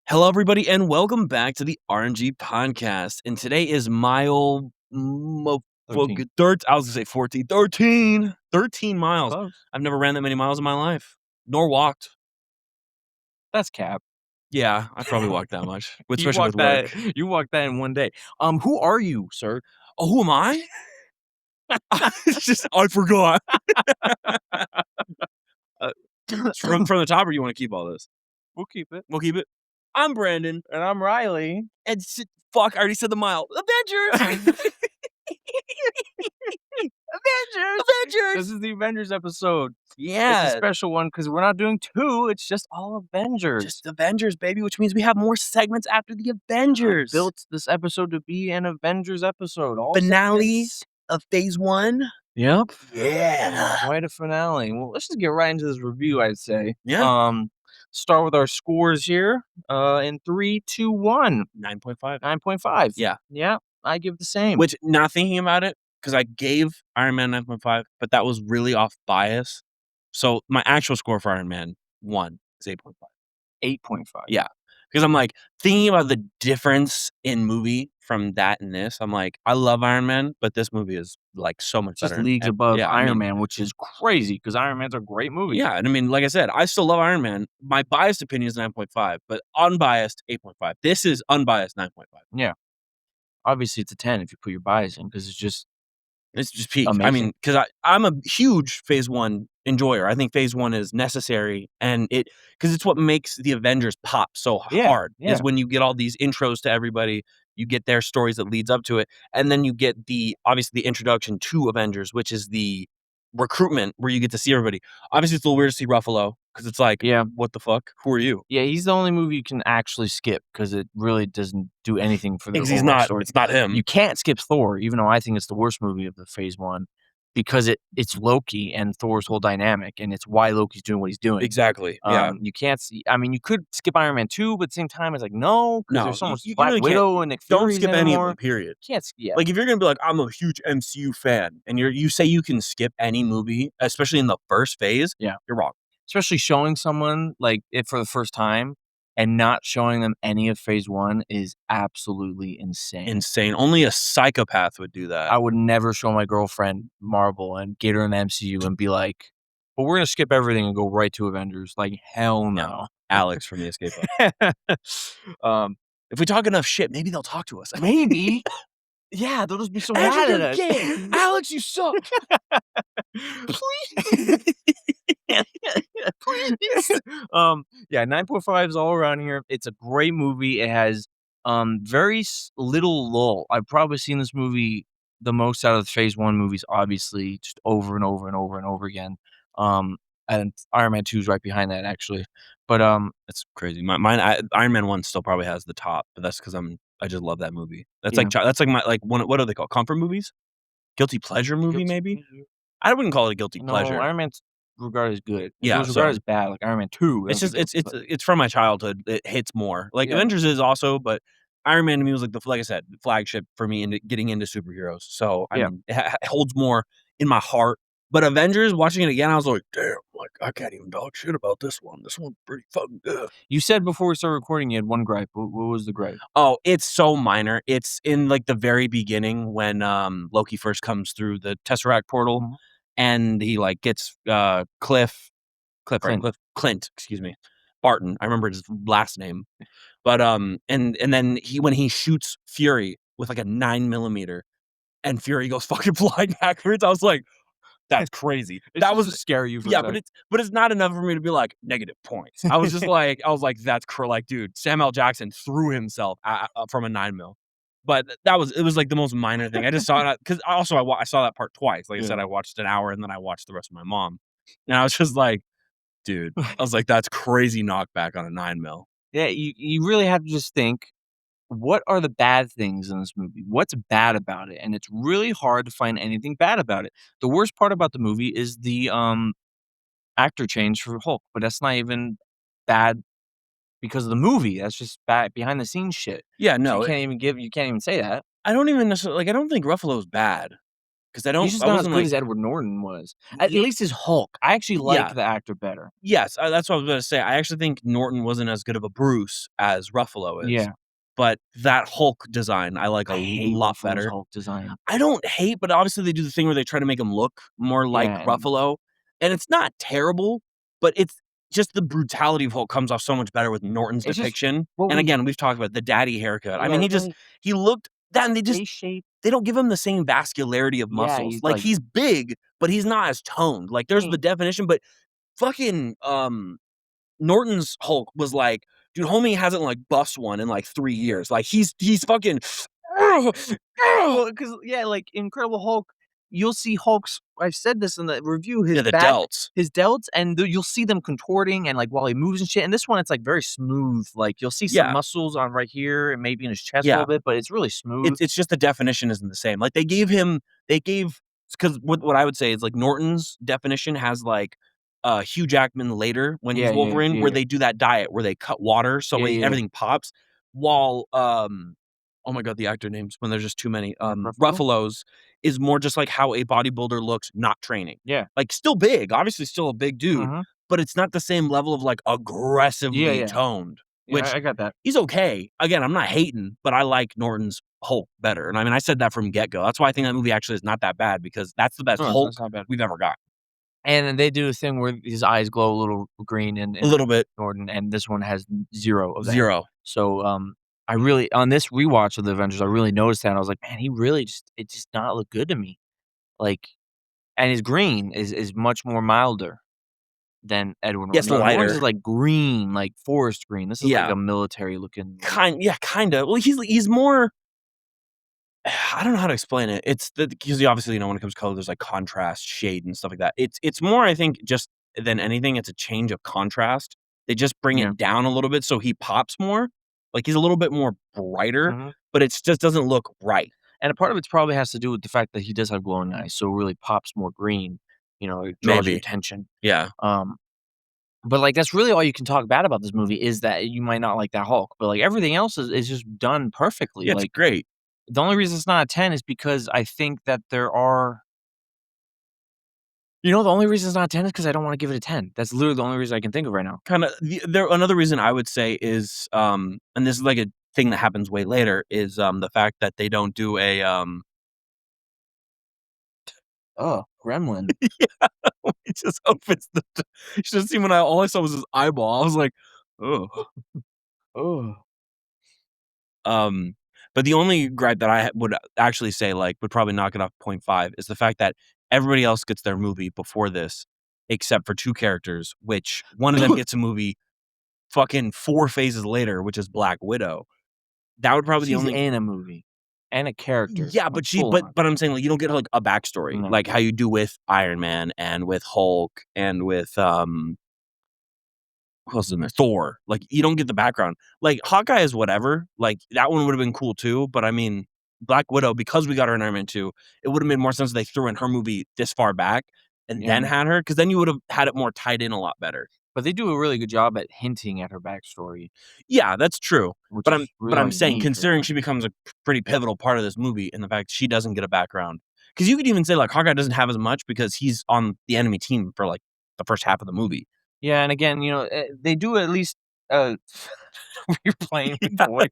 Hello, everybody, and welcome back to the R.N.G podcast. And today is mile 13. I was gonna say 14, 13 miles. Close. I've never ran that many miles in my life, nor walked. That's cap. Yeah, I probably walked that much, You especially with walked work. that. You walked that in one day. Who are you, sir? Oh, who am I? I forgot. Uh, From the top, or you want to keep all this? We'll keep it. We'll keep it. I'm Brandon, And I'm Riley. and fuck, I already said the mile. Avengers. Avengers. Avengers. This is the Avengers episode. It's Yeah, a special one because we're not doing two. It's just all Avengers. just Avengers, baby, which means we have more segments after the I Avengers. built this episode to be an Avengers episode. All Finale segments. of phase 1. Yep. Yeah. Quite a finale. Well, let's just get right into this review, I'd say. Yeah. Start with our scores here. In 3, 2, 1. 9.5. 9.5. Yeah. Yeah, I give the same. Which, not thinking about it, because I gave Iron Man 9.5, but that was really off bias. So my actual score for Iron Man 1 is 8.5. 8.5. Yeah. Because I'm like, thinking about the difference in movie from that and this, I'm like, I love Iron Man, but this movie is like so much Just better. leagues above Yeah, I Iron mean, Man, which is crazy because Iron Man's a great movie. Yeah, and I mean, like I said, I still love Iron Man. My biased opinion is 9.5, but unbiased 8.5. This is unbiased 9.5. Yeah. Obviously, it's a 10 if you put your bias in because it's just It's just peak. I amazing. mean, because I'm a huge Phase 1 enjoyer. I think Phase 1 is necessary, and because it's what makes the Avengers pop so Yeah, hard, yeah. is when you get all these intros to everybody, you get their stories that leads up to it, and then you get obviously the introduction to Avengers, which is the recruitment where you get to see everybody. Obviously, it's a little weird to see Ruffalo, because it's like, Yeah. what the fuck? Who are you? Yeah, he's the only movie you can actually skip because it really doesn't do anything for the Because overall story. it's not him. You can't skip Thor, even though I think it's the worst movie of the Phase 1 because it's Loki and Thor's whole dynamic, and it's why Loki's doing what he's doing. Exactly. Yeah. You can't see. I mean, you could skip Iron Man 2, but at the same time, it's like no, because No, there's so much you Black really can't. Widow and Nick Don't Fury's skip in it any of more. them, period. Can't. Yeah. Like, if you're gonna be like, I'm a huge MCU fan, and you say you can skip any movie, especially in the first phase, Yeah. you're wrong. Especially showing someone like it for the first time and not showing them any of Phase 1 is absolutely insane. Insane. Only a psychopath would do that. I would never show my girlfriend Marvel and get her in the MCU and be like, "Well, we're gonna skip everything and go right to Avengers." Like, hell no. Alex from the Escape Pod. If we talk enough shit, maybe they'll talk to us. Maybe. Yeah, they'll just be so mad at us. Alex, you suck. Please. Please. Yeah, 9.5 is all around here. It's a great movie. It has very little lull. I've probably seen this movie the most out of the Phase 1 movies, obviously, just over and over and over and over again. And Iron Man 2 is right behind that, actually. But That's crazy. Iron Man 1 still probably has the top, but that's because I just love that movie. That's Yeah. that's like my what are they called? Comfort movies? Guilty pleasure movie, maybe? I wouldn't call it a guilty No, pleasure. Iron Man's regarded as good. If Yeah, it was regarded so as bad, like Iron Man 2. It's just it's from my childhood. It hits more. Like, Yeah. Avengers is also, but Iron Man to me was like I said, the flagship for me into getting into superheroes. So I Yeah. mean, it holds more in my heart. But Avengers, watching it again, I was like, damn, like I can't even talk shit about this one. This one's pretty fucking good. You said before we started recording you had one gripe. What was the gripe? Oh, it's so minor. It's in like the very beginning when Loki first comes through the Tesseract portal, Mhm. and he like gets Clint, excuse me, Barton. I remember his last name, but and then when he shoots Fury with like a 9mm, and Fury goes fucking flying backwards. I was like, that's crazy. That was scare you for yeah, a second. but it's not enough for me to be like negative points. I was just like, that's like, dude, Samuel Jackson threw himself from a 9mm. But it was like the most minor thing. I just saw it because also I saw that part twice. Like I said, I watched an hour and then I watched the rest with my mom, and I was just like, dude, I was like, that's crazy knockback on a 9mm. Yeah, you really have to just think, what are the bad things in this movie? What's bad about it? And it's really hard to find anything bad about it. The worst part about the movie is the actor change for Hulk, but that's not even bad because of the movie. That's just bad behind the scenes shit. Yeah, So no, you can't even say that. I don't even necessarily I don't think Ruffalo's bad. 'cause He's just I not as wasn't good like as Edward Norton was. At yeah, least his Hulk. I actually like yeah. the actor better. Yes, that's what I was gonna say. I actually think Norton wasn't as good of a Bruce as Ruffalo is, Yeah. but that Hulk design I like a I hate lot Ruffalo's better. Hulk design. I don't hate, but obviously they do the thing where they try to make him look more like Yeah, and Ruffalo, and it's not terrible, but it's just the brutality of Hulk comes off so much better with Norton's it's just depiction. what And we again, we've talked about the daddy haircut. I yeah, mean, like, he looked that and face shape. they don't give him the same vascularity of Yeah, muscles. he's Like, like he's big, but he's not as toned. Like, there's the he definition, but fucking, Norton's Hulk was like, dude, homie hasn't, like, bust one in, like, 3 years. Like, he's fucking well, because yeah, like, Incredible Hulk, you'll see Hulk's I've said this in the review, yeah, the delts. his delts, and you'll see them contorting and, like, while he moves and shit, and this one, it's, like, very smooth, like, you'll see some Yeah, muscles on right here and maybe in his chest a yeah. little bit, but it's really smooth. It's just the definition isn't the same. Like, they gave because what I would say is, like, Norton's definition has, like, Hugh Jackman later when he's Yeah, yeah, Wolverine, where yeah. they do that diet where they cut water so Yeah, yeah, yeah. everything pops, while, oh my god, the actor names when there's just too many, Mark Ruffalo? Ruffalo's is more just like how a bodybuilder looks not training. Yeah. Like, still big, obviously still a big dude, Mhm. but it's not the same level of, like, Yeah, aggressively yeah. toned, Yeah, which I got that. he's okay. Again, I'm not hating, but I like Norton's Hulk better, and I mean, I said that from get-go. That's why I think that movie actually is not that bad because that's the best No, Hulk it's not bad. we've ever got. And then they do a thing where his eyes glow a little green A in little bit. Norton, and this one has 0 of that. 0. So, I really on this rewatch of the Avengers, I really noticed that, and I was like, "Man, he really just it just not look good to me." Like and his green is much more milder than Edward Yes, Norton. Norton's is lighter. like green, like forest green. This is like Yeah. a military looking, like Yeah, kinda. Well, he's more I don't know how to explain it. It's the because obviously, when it comes to color, there's, like, contrast, shade, and stuff like that. It's more, I think, just than anything, it's a change of contrast. They just bring yeah. it down a little bit so he pops more. Like, he's a little bit more brighter, Mhm. but it's just doesn't look right. And a part of it probably has to do with the fact that he does have glowing eyes, so it really pops more green, it draws your Maybe. attention. Yeah. Um But, like, that's really all you can talk bad about this movie is that you might not like that Hulk, but, like, everything else is just done perfectly, Yeah, it's like, great. the only reason it's not a 10 is because I think that there are the only reason it's not a 10 is because I don't wanna give it a 10. That's literally the only reason I can think of right now. Kinda there another reason I would say is, and this is, like, a thing that happens way later, is, the fact that they don't do a, Oh, Gremlin. it just opens the d you should have seen when all I saw was his eyeball. I was like, oh. Oh. Um, but the only gripe that I would actually say, like, would probably knock it off point 5 is the fact that everybody else gets their movie before this, except for 2 characters, which one of them gets a movie fucking 4 phases later, which is Black Widow. That would probably the She's only in a movie and a character, yeah, like, but full on. I'm saying, like, you don't get, like, a backstory, No. like how you do with Iron Man and with Hulk and with, who else is in there? Thor. Like, you don't get the background. Like, Hawkeye is whatever, like, that one would've been cool too, but I mean, Black Widow, because we got her in Iron Man 2, it would've made more sense if they threw in her movie this far back and then Yeah, had her, because then you would've had it more tied in a lot better. but they do a really good job at hinting at her backstory, Yeah, that's true, which is really but all I'm you saying need for considering her. she becomes a pretty pivotal part of this movie and the fact she doesn't get a background, because you could even say, like, Hawkeye doesn't have as much because he's on the enemy team for, like, the first half of the movie. Yeah, and again, they do at least, uh you're playing with toys.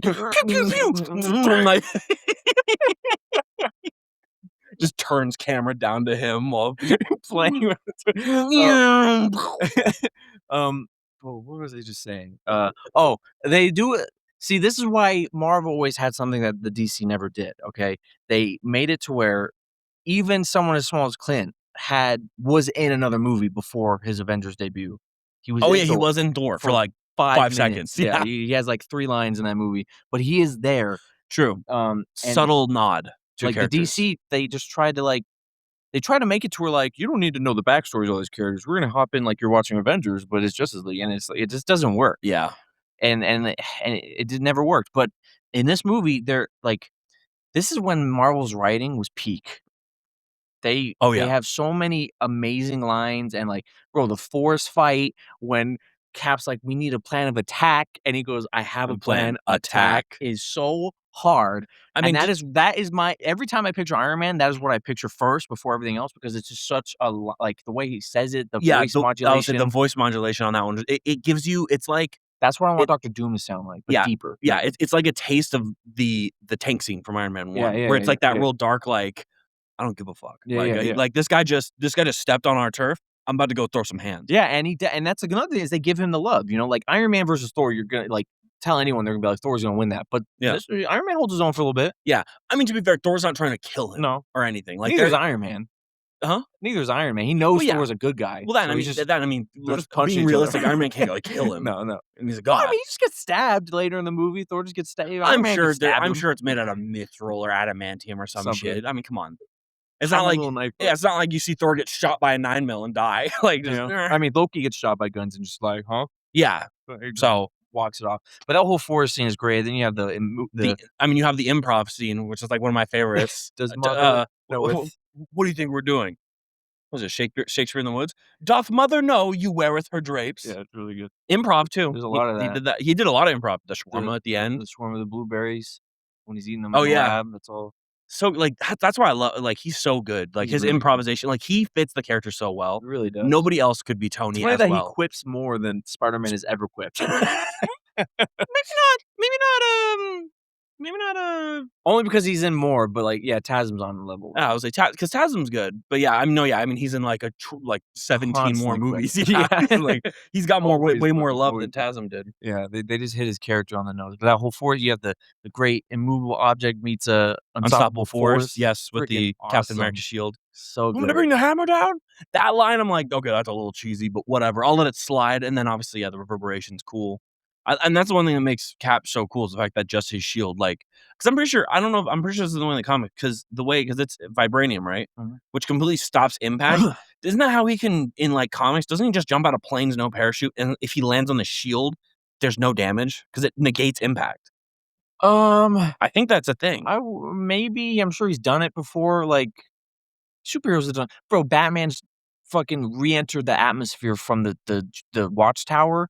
Pew, pew, pew. Like just turns camera down to him while Playing with the um, oh, what was I just saying? They do it see, this is why Marvel always had something that the DC never did, okay? They made it to where even someone as small as Clint was in another movie before his Avengers debut. He was Oh, in yeah, he Thor was in Thor for, for like, 5 5 seconds. minutes. Yeah, Yeah, he has, like, 3 lines in that movie, but he is there, true. and, Subtle nod to like, the characters. DC, they just tried to, like they try to make it to where, like, you don't need to know the backstories of all these characters. We're gonna hop in like you're watching Avengers, but it's Justice League, and it's like, it just doesn't work, Yeah. and it did never worked, but in this movie, they're like this is when Marvel's writing was peak. Oh, They yeah. have so many amazing lines and, like, bro, the forest fight when Cap's like, "We need a plan of attack," and he goes, "I have a And plan plan. Attack," attack. is so hard, I and mean, that is my every time I picture Iron Man, that is what I picture first before everything else because it's just such a lo like, the way he says it, the yeah, voice I would say the modulation, voice modulation on that one, it gives you it's like that's what I want it Doctor Doom to sound like, but yeah, deeper. yeah, it's like a taste of the tank scene from Iron Man Yeah, 1, yeah, where it's yeah, like that yeah. real dark, like, "I don't give a fuck." Yeah, yeah, yeah. Like, this guy just stepped on our turf, I'm about to go throw some hands. Yeah, and that's another thing is they give him the love, like, Iron Man versus Thor, you're gonna, like, tell anyone they're gonna be like, "Thor's gonna win that," but Yeah, this Iron Man holds his own for a little bit. yeah. I mean, to be fair, Thor's not trying to kill him No, or anything, like, neither is they're Iron Man. huh? Neither is Iron Man. He Well, knows yeah. Thor's a good guy, Well, so he's just they're let's just punching being each other. realistic, Iron Man can't, like, kill him. No, no. I mean, he's a No, I god. mean, he just gets stabbed later in the movie. Thor just gets stabbed. Iron Man can stab I'm him. sure it's made out of mithril or adamantium or some Something. shit. I mean, come on. It's not Tiny like little knife. yeah, it's not like you see Thor get shot by a 9 mil and die, like, just I mean, Loki gets shot by guns and just like, "Huh?" yeah. He just So, walks it off. But that whole forest scene is great. Then you have the I mean, you have the improv scene, which is, like, one of my favorites. does mother know with What do you think we're doing? Was it Shakespeare in the Woods? "Doth mother know you weareth her drapes?" yeah, it's really good. Improv too. There's a lot of He that. did that. He did a lot of improv. The The shawarma at the end. the swarm of the blueberries when he's eating them in Oh, the yeah. lab. That's all. So, like, that's why I love like, he's so good. Like, He's his really good. improvisation, like, he fits the character so well. It really does. Nobody else could be It's Tony funny as that he well. quips more than Spider-Man has ever quipped. Maybe not, maybe not, Only because he's in more, but, like, yeah, Tasm's on the level. I was like, because Tasm's good, but yeah, I mean, he's in like a 17 more Constantly movies. quipping. Yeah, Yeah. he's like, he's got more, Always way more quipping, love always than quipping. Tasm did. Yeah, they just hit his character on the nose. But that whole force, you have the great immovable object meets a Unstoppable unstoppable Force, force. yes, with Freaking the Captain America awesome. shield. So "Want me to good. bring the hammer down?" That line, I'm like, "Okay, that's a little cheesy, but whatever. I'll let it slide." And then obviously, yeah, the reverberation's cool. And that's the one thing that makes Cap so cool is the fact that just his shield, like, because I'm pretty sure I don't know if I'm pretty sure this is the one in the comic because it's vibranium, right? Mhm. Which completely stops impact. Isn't that how he can in, like, comics, doesn't he just jump out of planes, no parachute, and if he lands on the shield, there's no damage because it negates impact? Um, I think that's a thing. maybe I'm sure he's done it before. Like superheroes have done. Bro, Batman's fucking re-entered the atmosphere from the watchtower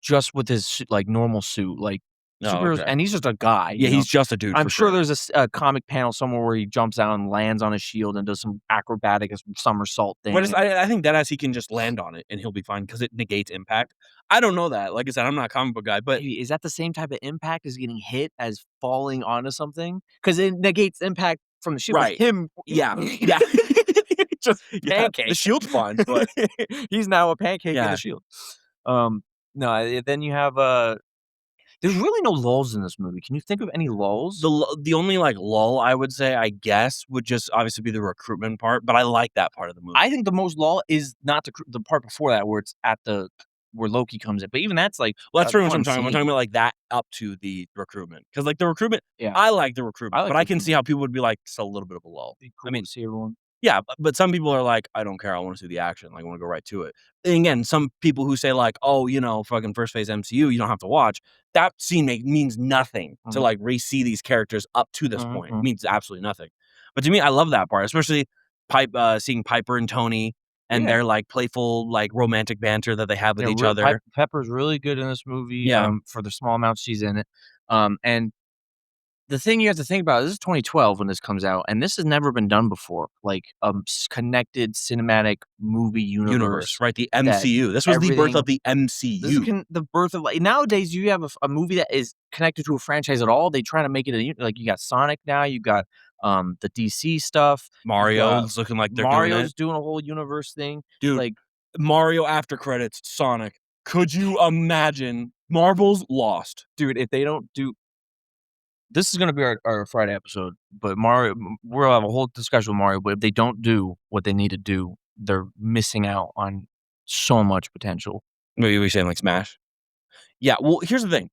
just with his like normal suit. Like Oh, superheroes, okay. and he's just a guy. Yeah, he's just a dude I'm for sure sure. there's a comic panel somewhere where he jumps out and lands on a shield and does some acrobatic somersault thing. But I think that as he can just land on it and he'll be fine because it negates impact. I don't know that. Like I said, I'm not a comic book guy, but Maybe is that the same type of impact as getting hit as falling onto something? Because it negates impact from the shield. But right. him, Yeah. Yeah. just Yeah. pancake. The shield's fine, but He's now a pancake in yeah. a shield. No, then you have there's really no lulls in this movie. Can you think of any lulls? The only, like, lull I would say, I guess, would just obviously be the recruitment part, but I like that part of the movie. I think the most lull is not the part before that where it's at the where Loki comes in, but even that's like Well, that's a pretty much what fun I'm talking about. I'm scene. talking about, like, that up to the recruitment because like, the recruitment Yeah, I like the I recruitment, like but I the can recruitment. see how people would be like, "It's a little bit of a lull." Be I cool mean to see everyone. yeah, but some people are like, "I don't care, I wanna see the action, like, I wanna go right to it." And again, some people who say like, "Oh, fucking first phase MCU, you don't have to watch." That scene means nothing to, Mhm, like, re-see these characters up to this mhm, point. It mhm. means absolutely nothing. But to me, I love that part, especially seeing Piper and Tony and Yeah, their, like, playful, like, romantic banter that they have with yeah. each Pipe other. Pepper's really good in this movie. Yeah. For the small amount she's in it. And the thing you have to think about, this is 2012 when this comes out, and this has never been done before. Like, connected cinematic movie Universe, universe right? The that MCU. This was the birth of everything the this is MCU. the birth of like nowadays you have a movie that is connected to a franchise at all. They try to make it like you got Sonic now, you got the DC stuff, you got Mario's looking like they're doing it. Mario's doing a whole universe thing. Dude, Like, Mario after credits, Sonic. Could you imagine? Marvel's lost. dude, if they don't do this is gonna be our Friday episode, but we'll have a whole discussion with Mario, but if they don't do what they need to do, they're missing out on so much potential. Maybe we saying like Smash? Yeah, well, here's the thing.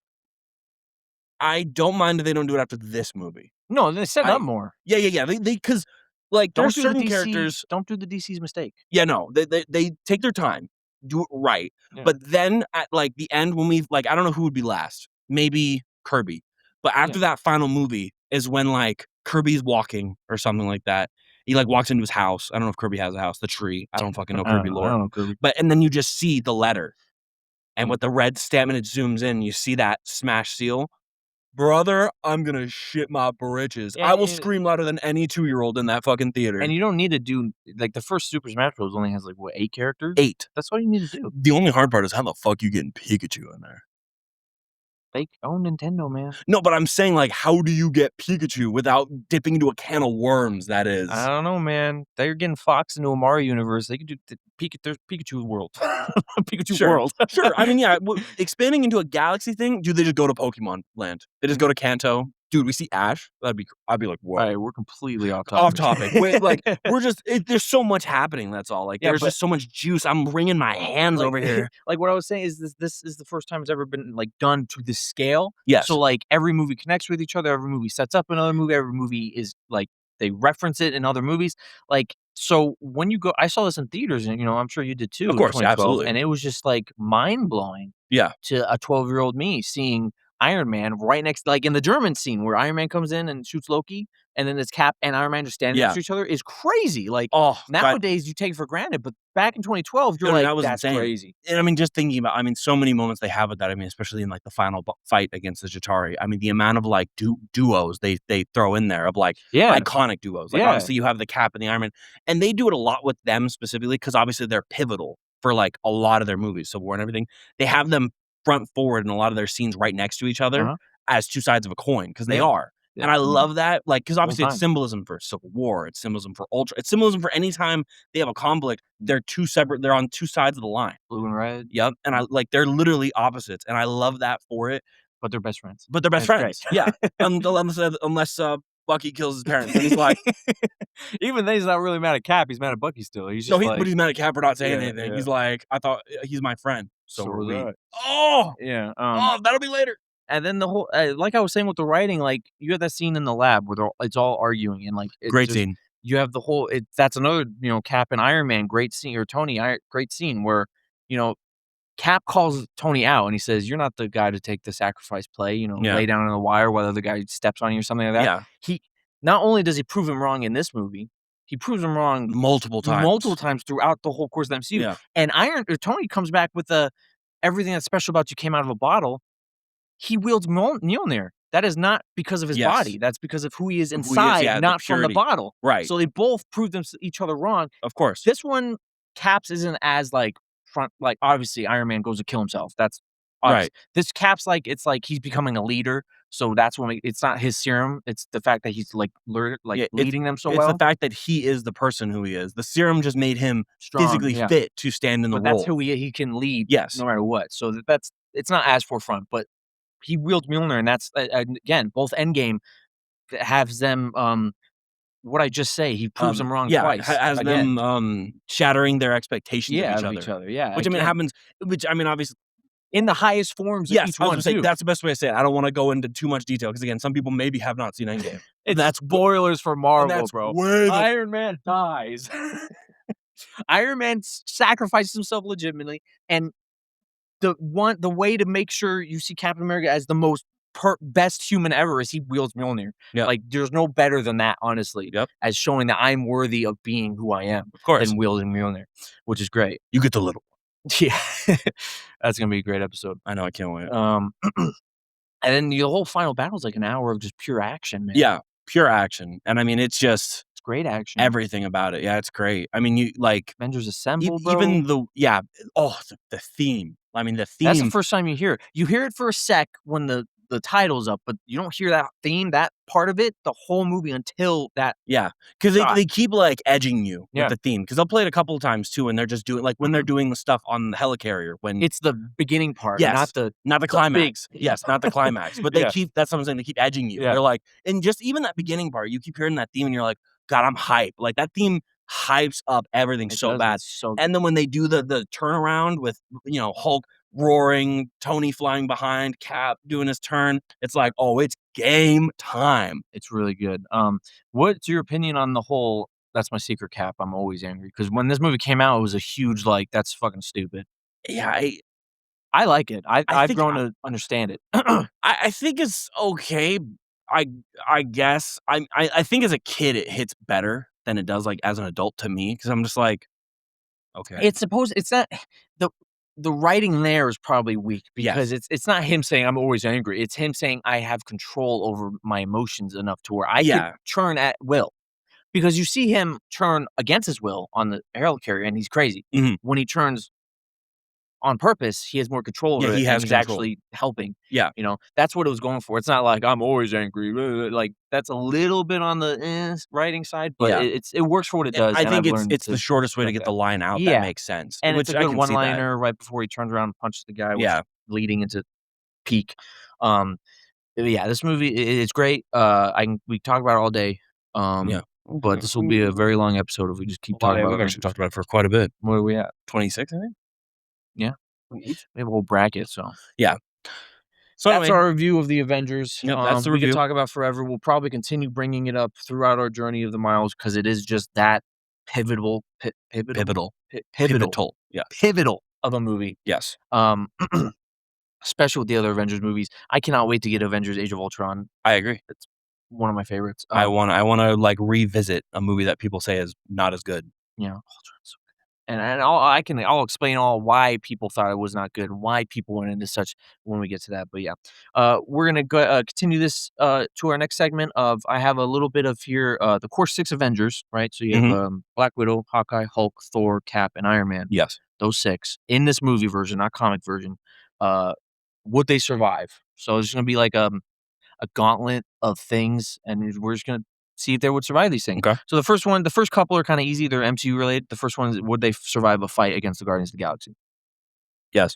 I don't mind if they don't do it after this movie. No, they set up I more. yeah. They because like there's Don't do the certain DC characters don't do the DC's mistake. yeah, no, they take their time, do it right. Yeah, But then at like the end when we like I don't know who would be last. Maybe Kirby. But yeah. after that final movie is when like Kirby's walking or something like that. He like walks into his house. I don't know if Kirby has a house, the tree. I don't fucking know Kirby I lore. don't know, Kirby. But and then you just see the letter and with the red stamp and it zooms in, you see that smash seal. Brother, I'm gonna shit my britches. Yeah, I will scream louder than any 2-year-old in that fucking theater. and you don't need to do like, the first Super Smash Bros. Only has, like, what, 8 characters? 8. That's all you need to do. The only hard part is how the fuck you getting Pikachu in there? They own Nintendo, man. No, but I'm saying, like, how do you get Pikachu without dipping into a can of worms, that I is? don't know, man. They're getting Fox into a Mario universe. They could do the there's Pikachu World. Pikachu Sure, World. sure. I mean, yeah, expanding into a galaxy thing, do they just go to Pokemon Land? They just go to Kanto? Dude, we see Ash? I'd be like, "Whoa." Alright, we're completely off Off topic. topic. Wait, like, there's so much happening, that's all. Like, Yeah, there's but just so much juice. I'm wringing my hands like over here. like, what I was saying is this is the first time it's ever been, like, done to this scale. So, Yes. like, every movie connects with each other, every movie sets up another movie, every movie is, like they reference it in other movies. Like, so when you go I saw this in theaters and, I'm sure you did too Of in course, yeah, 2012, absolutely. and it was just, like, mind-blowing Yeah. to a 12-year-old me seeing Iron Man right next like, in the German scene where Iron Man comes in and shoots Loki, and then it's Cap and Iron Man just standing next Yeah. to each other is crazy. Like, Oh, God. nowadays, you take it for granted, but back in 2012, you're No, no, like, that was "That's insane. crazy." And I mean, just thinking about so many moments they have with that, I mean, especially in, like, the final fight against the Chitauri. I mean, the amount of, like, duos they throw in there of, like, Yeah, iconic duos. Like, yeah, obviously, you have the Cap and the Iron Man, and they do it a lot with them specifically because obviously they're pivotal for, like, a lot of their movies, Civil War and everything. They have them front forward in a lot of their scenes right next to each other uh-huh, as 2 sides of a coin because they yeah, are. yeah, And I I mean, love that, like, because whole obviously it's time, symbolism for Civil War, it's symbolism for Ultra, it's symbolism for any time they have a conflict, they're on 2 sides of the line. blue and red, Yep, and I like, they're literally opposites, and I love that for it, but they're best friends. but they're best It's great. friends. Yeah, unless Bucky kills his parents, then he's like Even then, he's not really mad at Cap, he's mad at Bucky still. He's no, just but like, he's mad at Cap for not saying "Yeah, anything. yeah, He's like, "I thought he's my friend, so so are was we." I." Oh! Yeah, Oh, that'll be later. and then the whole like I was saying with the writing, like, you have that scene in the lab where it's all arguing and, like, it's Great just scene. you have the whole that's another, Cap and Iron Man great scene or Tony great scene where, you know, Cap calls Tony out and he says, "You're not the guy to take the sacrifice play, Yeah, lay down on the wire whether the guy steps on you or something like that." yeah, He not only does he prove him wrong in this movie, he proves him wrong multiple multiple times. times throughout the whole course of the MCU. Yeah. And Tony comes back with the everything that's special about you came out of a bottle. He wields Mjolnir. That is not because of his Yes. body. That's because of who he is Who he is, inside, yeah, the not from the purity. bottle. Right, So they both prove each other wrong. of course. This one, Caps isn't as like front like obviously Iron Man goes to kill himself. That's obvious. Right. This Caps like it's like he's becoming a leader. So that's when it's not his serum. It's the fact that he's like Yeah, leading them so it's the well. fact that he is the person who he is. The serum just made him Strong, physically yeah. fit to stand in the But that's role. who he can lead Yes. no matter what. So that's it's not as forefront, but he wields Mjolnir, and that's again both Endgame has them. What I just say, he proves them wrong Yeah, twice has again. them, shattering their expectations of Yeah, each of each other, other. Yeah, which, I mean, again happens which, I mean, obviously in the highest forms of yes, each I was one gonna say, too. that's the best way to say it. I don't wanna go into too much detail because again, some people maybe have not seen Endgame. It's That's w spoilers for and Marvel, that's bro. way the Iron Man dies. Iron Man sacrifices himself legitimately, and the way to make sure you see Captain America as the most best human ever is he wields Mjolnir. Yep, Like, there's no better than that, honestly, yep, as showing that I'm worthy of being who I am of course. than wielding Mjolnir, which is great. You get the little Yeah. That's gonna be a great episode. I know, I can't wait. And then the whole final battle is like an hour of just pure action, man. Yeah, pure action, and I mean, it's just It's great action. everything about it. Yeah, it's great. I mean, you like, Avengers Assemble, bro. even the yeah, oh, the theme. I mean, the That's the theme first time you hear it. You hear it for a sec when the title's up, but you don't hear that theme, that part of it, the whole movie until that yeah, because shot. they keep, like, edging you with Yeah. the theme. Because 'cause I'll play it a couple of times too, and they're just doing like, when they're doing the stuff on the helicarrier when It's the beginning part, yes, not the not the big climax. Yes, not the climax, but they Yeah, keep that's what I'm saying, they keep edging you. yeah. They're like and just even that beginning part, you keep hearing that theme and you're like, "God, I'm hyped." Like, that theme hypes up everything It so does, bad. it's so And then when they do the turnaround with, Hulk roaring, Tony flying behind, Cap doing his turn, it's like, "Oh, it's game time." it's really good. What's your opinion on the whole "That's my secret, Cap, I'm always angry"? Because when this movie came out, it was a huge, like, "That's fucking stupid." Yeah, I like it. I I've think grown to understand it. I think it's okay. I I guess I think as a kid it hits better than it does like as an adult to me because I'm just like okay It's not the the writing there is probably weak because Yes. it's not him saying, "I'm always angry." It's him saying, "I have control over my emotions enough to where I could Yeah. turn at will." Because you see him turn against his will on the helicarrier, and he's crazy. Mhm. When he turns on purpose, he has more control Yeah, over it, he and has he's control. actually helping, Yeah. That's what it was going for. It's not like, "I'm always angry," like, that's a little bit on the, writing side, but Yeah. it works for what it does, I and think I've it's learned it's the to shortest way to respect get that. the line out that Yeah, makes sense, and it's a which I good can see that. one-liner right before he turns around and punches the guy, which is Yeah. leading into peak. Yeah, this movie it's great. I can we can talk about it all day, Yeah. but this will be a very long episode if we just keep Well, talking yeah, about we've actually Avengers. talked about it for quite a bit. Where are we at? 26, I think? Yeah, 28? we have a whole bracket, so Yeah. So that's anyway, our review of the Avengers. yep, that's the We could review. talk about forever. We'll probably continue bringing it up throughout our journey of the miles because it is just that pivotal, Pivotal. pivotal, Pivotal. Yes. pivotal of a movie. Yes. Um, especially with the other Avengers movies. I cannot wait to get Avengers: Age of Ultron. I agree. It's one of my favorites. I wanna, like, revisit a movie that people say is not as good. Ultron's and I'll explain all why people thought it was not good and why people went into such when we get to that. But yeah, we're gonna go continue this to our next segment. Of I have a little bit of here the core six Avengers, right? So you have Mhm. Black Widow, Hawkeye, Hulk, Thor, Cap, and Iron Man. Yes. Those six in this movie version, not comic version. Uh, would they survive? So it's gonna be like a gauntlet of things, and we're just gonna see if they would survive these things. Okay. So the first couple are kind of easy. They're MCU related. The first one is would they survive a fight against the Guardians of the Galaxy? Yes.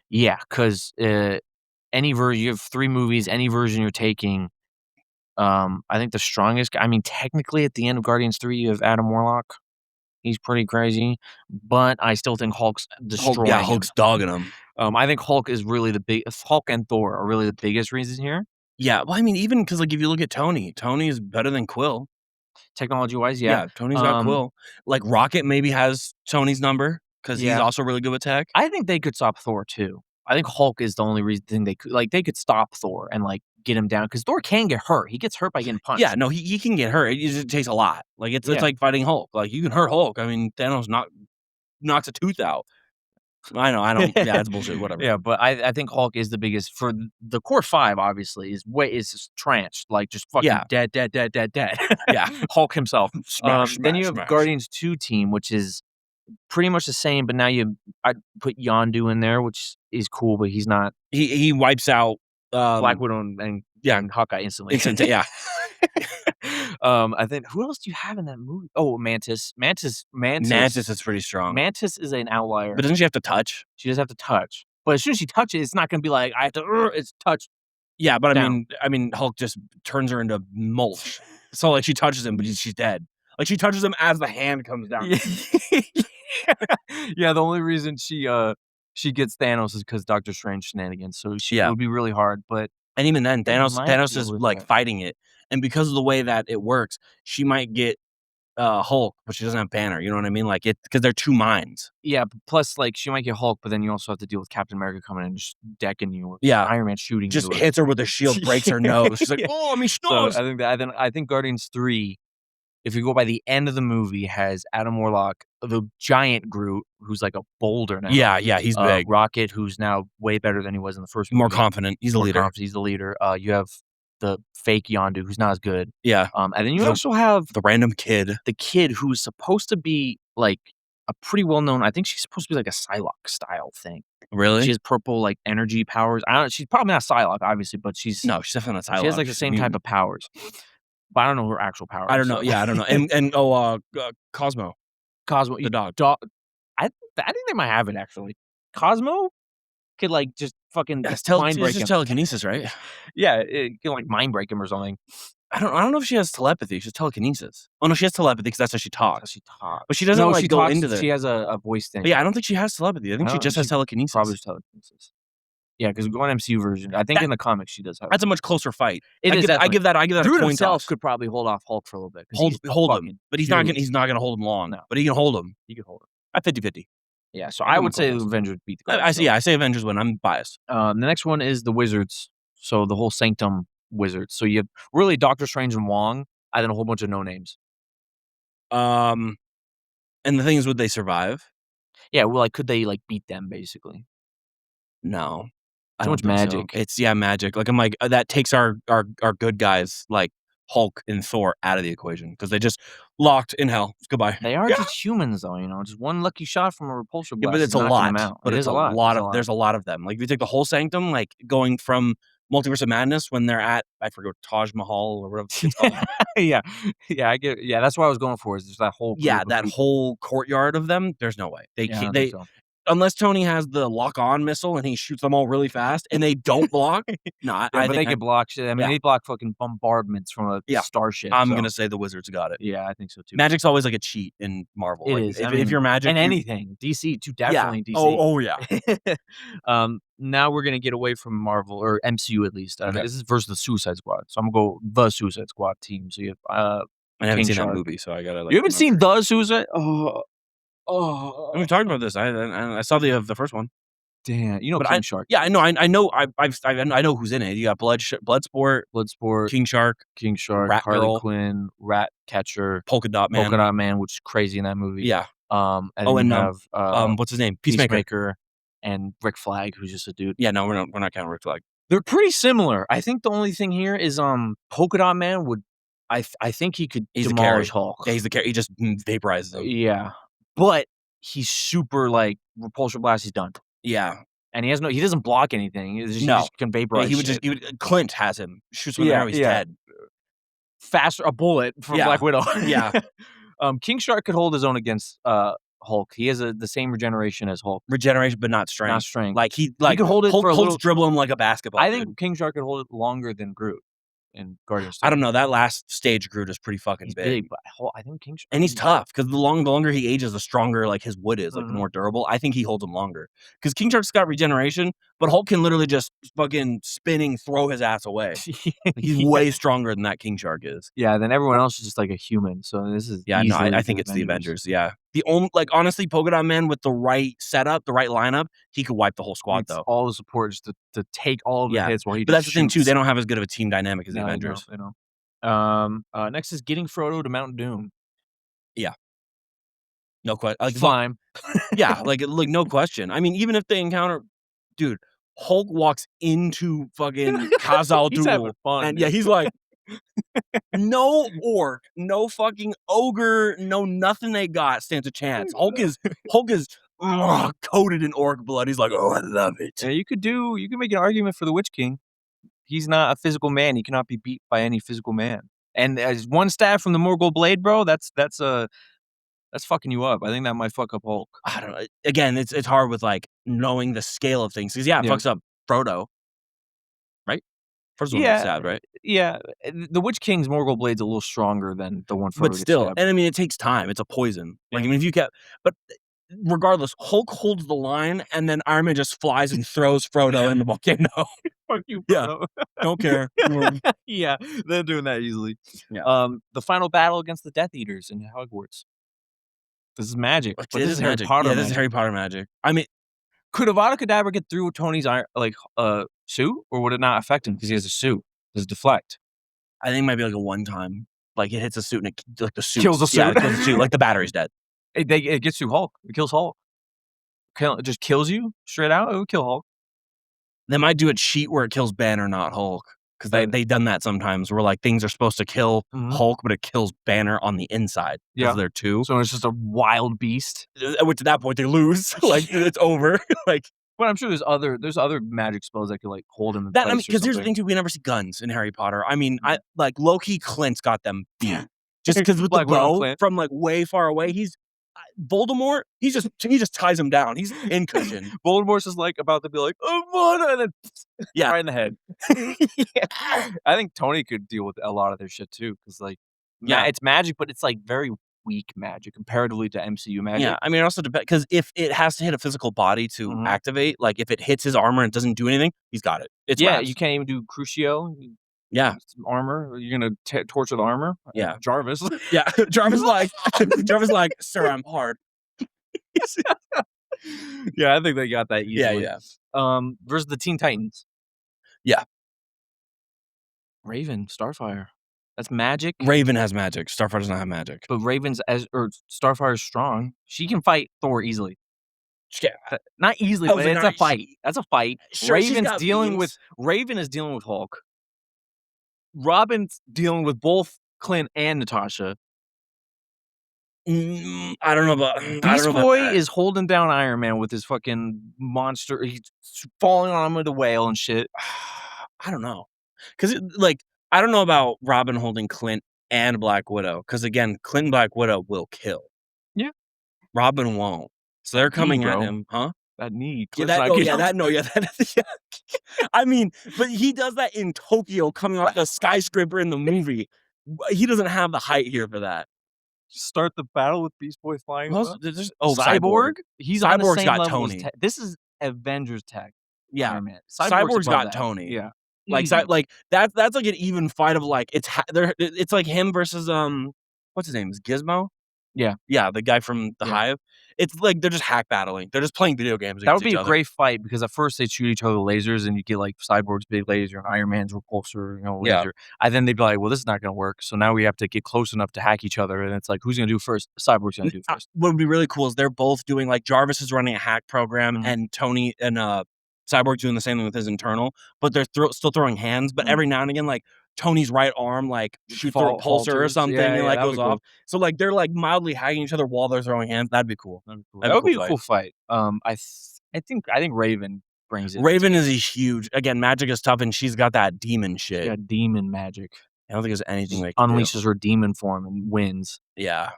Yeah, because any version you have three movies, any version you're taking. I think the strongest. I mean, technically, at the end of Guardians 3, you have Adam Warlock. He's pretty crazy, but I still think Hulk's destroying him. Hulk's dogging him. I think Hulk is really the big. Hulk and Thor are really the biggest reasons here, Yeah, well, I mean, even because like, if you look at Tony is better than Quill. technology wise. Yeah. Yeah, Tony's got Um, Quill. Like, Rocket maybe has Tony's number because he's yeah. also really good with tech. I think they could stop Thor too. I think Hulk is the only reason thing they could stop Thor and, like, get him down because Thor can get hurt. He gets hurt by getting Yeah, punched. no, he can get hurt. It just takes a lot. Like, it's Yeah. like fighting Hulk. Like, you can hurt Hulk. I mean, Thanos knocks a tooth out. I don't yeah, that's bullshit, whatever. Yeah, but I think Hulk is the biggest for the core 5, obviously, is just tranched, like, just fucking Yeah, dead, dead, dead, dead, dead. yeah. Hulk himself. Smash, Then you smash, have smash. Guardians 2 team, which is pretty much the same, but now I'd put Yondu in there, which is cool, but he's not He wipes out, Black um Widow and yeah, Hawkeye instantly. instant yeah. I think who else do you have in that movie? Oh, Mantis is pretty strong. Mantis is an outlier. But doesn't she have to touch? She does have to touch, but as soon as she touches, it's not gonna be like, "I have to," it's touch Yeah, but down. I mean, Hulk just turns her into mulch. So, like, she touches him, but she's dead. Like, she touches him as the hand comes down. Yeah. Yeah, the only reason she gets Thanos is because Doctor Strange shenanigans, so she it Yeah. would be really hard, but And even then, it might Thanos be is, able to do like, that. fighting it, and because of the way that it works, she might get, Hulk, but she doesn't have Banner, you know what I mean? Like, because 'cause they're 2 minds. Yeah, plus, like, she might get Hulk, but then you also have to deal with Captain America coming in and just decking you, or Yeah. Iron Man shooting Just you, or hits her with a shield, breaks her nose. She's like, Yeah. "Oh, me So, schnoz." I think Guardians 3, if you go by the end of the movie, has Adam Warlock, the giant Groot, who's like a boulder now, Yeah, yeah, he's big. Rocket, who's now way better than he was in the first More movie, confident. He's a more leader. confident, he's the leader, you have the fake Yondu, who's not as good, Yeah. and then you The also have the random kid. the kid who's supposed to be, like, a pretty well-known I think she's supposed to be like a Psylocke style thing. She Really? has purple, like, energy powers. I don't she's probably not Psylocke, obviously, but No, she's definitely not she has, Psylocke. like, the She's a same type mutant. of powers, but I don't know her actual I powers, don't know. so Yeah, I don't know. Cosmo, Cosmo the dog. I think they might have it actually. Cosmo could, like, just fucking That's mind it's break just him. telekinesis, right? Yeah, it can, like, mind break him or something. I don't know if she has telepathy. She has telekinesis. Oh, no, she has telepathy because that's how she That's how talks. she talks. But she doesn't, No, like, she go talks into the she has a voice thing. yeah, I don't think she has telepathy. I I think she don't just has she probably telekinesis. has telekinesis. Yeah, 'cause go on MCU version. I think That in the comics she does have that's a much closer fight. it is definitely. I give that a Groot coin himself toss. could probably hold off Hulk for a little bit 'cause he's Hold him, fucking but huge. he's not gonna hold him long, No, but he can hold him he could hold it. at 50-50. Yeah, so I I give him a would coin say the toss. Avengers beat the I Guardians, see, yeah, I say Avengers win. I'm biased. the next one is the Wizards, so the whole Sanctum Wizards. So you have really Doctor Strange and Wong, and then a whole bunch of no names. Um, and the thing is, would they survive? Yeah, well, like, could they, like, beat them, basically? No, I Too don't much think so. magic. It's magic. Like, I'm like, that takes our good guys, like Hulk and Thor, out of the equation because they just locked in hell. Goodbye. They are Yeah. just humans, though, just one lucky shot from a repulsor Yeah, but blast is it's a knocking them lot. out. But It it's is a a lot, lot it's a of lot. there's a lot of them. Like, if you take the whole Sanctum, like, going from Multiverse of Madness when they're at, I forget, Taj Mahal or whatever it's called. Yeah. Yeah, that's what I was going for is just that whole Yeah, group of that people. whole courtyard of them, there's no way. They Yeah, I can't don't think they so. unless Tony has the lock-on missile and he shoots them all really fast and they don't block. No, Yeah, I but think they could block shit. I mean, yeah, they block fucking bombardments from a yeah. starship, I'm so gonna say the Wizards got it. yeah, I think so too. Magic's always like a cheat in Marvel. It Like, is. I if mean, you're Magic, and you anything. DC too, yeah. definitely DC. Oh, yeah. Now we're gonna get away from Marvel or MCU at least. Okay. This is versus the Suicide Squad, so I'm gonna go the Suicide Squad team. So you have I haven't King seen that Shark. movie, so I gotta, You like, haven't seen remember. the Suicide? And we talked about this. I saw the first one. Damn. You know But King Shark, yeah, I know, I know who's in it. You got Bloodsport, Bloodsport, King Shark, King Shark, Rat Harley Girl, Quinn, Ratcatcher, Polka Dot Polka Man. Dot Man, which is crazy in that movie. Yeah. And then Oh, you and, have, what's his name? Peacemaker. Peacemaker and Rick Flag, who's just a dude. Yeah, no, we're not counting Rick Flag. They're pretty similar. I think the only thing here is, Polka Dot Man would I think he could He's the demolish carry. Hulk. Yeah, he's the carry. He just, vaporizes him. Yeah. But he's super, like, repulsor blast, he's done. Yeah. And he doesn't block anything. It's just he No. just can Yeah, vaporize shit. Clint has him. Shoots him in the Yeah, arrow, he's yeah. dead. Faster a bullet from Yeah. Black Widow. Yeah. King Shark could hold his own against, Hulk. He has the same regeneration as Hulk, Regeneration, but not strength. not strength. Like, He could hold it for a Hulk's little. dribble him like a basketball, I dude. think King Shark could hold it longer than Groot in Guardians I 2. don't know, that last stage Groot is pretty fucking He's big. big, but I think King Shark And he's can. tough because the longer he ages, the stronger, like, his wood is, like, the Mhm. more durable. I think he holds him longer. Because King Shark's got regeneration, but Hulk can literally just fucking spinning throw his ass away. He's Yeah. way stronger than that King Shark is. Yeah, then everyone else is just like a human, so this is Yeah, no, easily I think the it's the Avengers, yeah. The only like, honestly, Polka Dot Man with the right setup, the right lineup, he could wipe the whole squad, Needs though. all the support just to take all of the Yeah. hits while he But just that's the thing, too, shoots. they don't have as good of a team dynamic as the No, they don't, Avengers. they don't. Next is getting Frodo to Mount Doom. Yeah. No question. Like, Just fly him. yeah, like, no question. I mean, even if they encounter dude, Hulk walks into fucking Khazal He's having Dul, fun, and yeah, dude. he's like, no orc, no fucking ogre, no nothing they got stands a chance. Hulk is coated in orc blood. He's like, "Oh, I love it." Yeah, you could make an argument for the Witch King. He's not a physical man, he cannot be beat by any physical man. And as one stab from the Morgul blade, bro, that's fucking you up. I think that might fuck up Hulk. I don't know. Again, it's hard with, like, knowing the scale of things because, yeah, it Yeah. fucks up Frodo, right? Frodo's the one that gets Yeah, stabbed, right? yeah. The Witch King's Morgul blade's a little stronger than the one But Frodo gets still, stabbed. and I mean, it takes time. It's a poison. Like, Yeah. I mean, if you kept but regardless, Hulk holds the line, and then Iron Man just flies and throws Frodo in the volcano. Fuck you, Yeah. Frodo. Don't care. Yeah, they're doing that easily. Yeah. The final battle against the Death Eaters in Hogwarts. This is magic, but It this is is Harry magic. Potter Yeah, this is magic. Harry Potter magic. I mean, Could Avada Kedavra get through Tony's suit, or would it not affect him because he has a suit? Does it deflect? I think it might be like a one time. Like, it hits a suit and like the suit Kills the Yeah, suit. it kills the suit. Like, the battery's dead. It gets through Hulk. It kills Hulk. It just kills you straight out. It would kill Hulk. They might do a cheat where it kills Banner, not Hulk. Because they've done that sometimes where, like, things are supposed to kill Mhm. Hulk, but it kills Banner on the inside. Yeah. Because they're two. So it's just a wild beast. Which at that point they lose. Like, it's over. Like, But I'm sure there's other magic spells that could like hold him in that, I mean, place or because here's the something. thing, too, we never see guns in Harry Potter. I mean, like, low-key Clint's got them beat. Just because with the Black Widow bow Clint. from, like, way far away, he's Voldemort, he just ties him down. He's in cushion. Voldemort's just like about to be like, Avada, and then Yeah. right in the head. Yeah. I think Tony could deal with a lot of their shit too, because like, Yeah. it's magic, but it's like very weak magic comparatively to MCU magic. Yeah, I mean, it also depends because if it has to hit a physical body to Mhm. activate, like, if it hits his armor and doesn't do anything, he's got it. It's Yeah, wraps. you can't even do Crucio. Yeah. Armor. You're gonna torture the armor. Yeah. Jarvis. Yeah. Jarvis like, "Sir, I'm hard." Yeah, I think they got that Yeah, easily. yeah. Versus the Teen Titans. Yeah. Raven, Starfire. That's magic. Raven has magic. Starfire does not have magic. But Starfire's strong. She can fight Thor easily. Yeah, Not easily, I was but like, it's a not fight. That's a fight. sure, she's got beams. Raven is dealing with Hulk. Robin's dealing with both Clint and Natasha. I don't know about I don't Beast know about Boy that. is holding down Iron Man with his fucking monster. He's falling on him with a whale and shit. I don't know, because like I don't know about Robin holding Clint and Black Widow, because again, Clint and Black Widow will kill. Yeah. Robin won't. So That they're knee, coming at bro. him, huh? That knee. Yeah, Clint's that not oh getting yeah, up. that no, yeah, that yeah. I mean, but he does that in Tokyo coming off the skyscraper in the movie. He doesn't have the height here for that. Start the battle with Beast Boy flying Who else? above. There's Cyborg? He's on the Cyborg's same got level as Tony. This is Avengers tech Yeah. Iron Man. Cyborg's Cyborg's above got that. Tony. Yeah. Like, Easy. that's like an even fight of like it's like him versus what's his name? Is Gizmo? Yeah. Yeah, the guy from the Yeah. Hive. It's like they're just hack battling. They're just playing video games That against would be each a other. great fight because at first they'd shoot each other with lasers and you get like Cyborg's big laser and Iron Man's repulsor, Yeah. laser. And then they'd be like, well, this is not gonna work. So now we have to get close enough to hack each other. And it's like, who's gonna do first? Cyborg's gonna do first. What would be really cool is they're both doing like Jarvis is running a hack program Mhm. and Tony and Cyborg doing the same thing with his internal, but they're still throwing hands. But Mhm. every now and again, like Tony's right arm like shoots a repulsor or Falters. something Yeah, and yeah, like that'd goes be off. cool. So like they're like mildly hacking each other while they're throwing hands. That'd be cool. That'd That be a would cool be a fight. cool fight. I think Raven brings it. Raven is a huge again. Magic is tough, and she's got that demon shit. Yeah, demon magic. I don't think there's anything Just they can do. unleashes her demon form and wins. Yeah,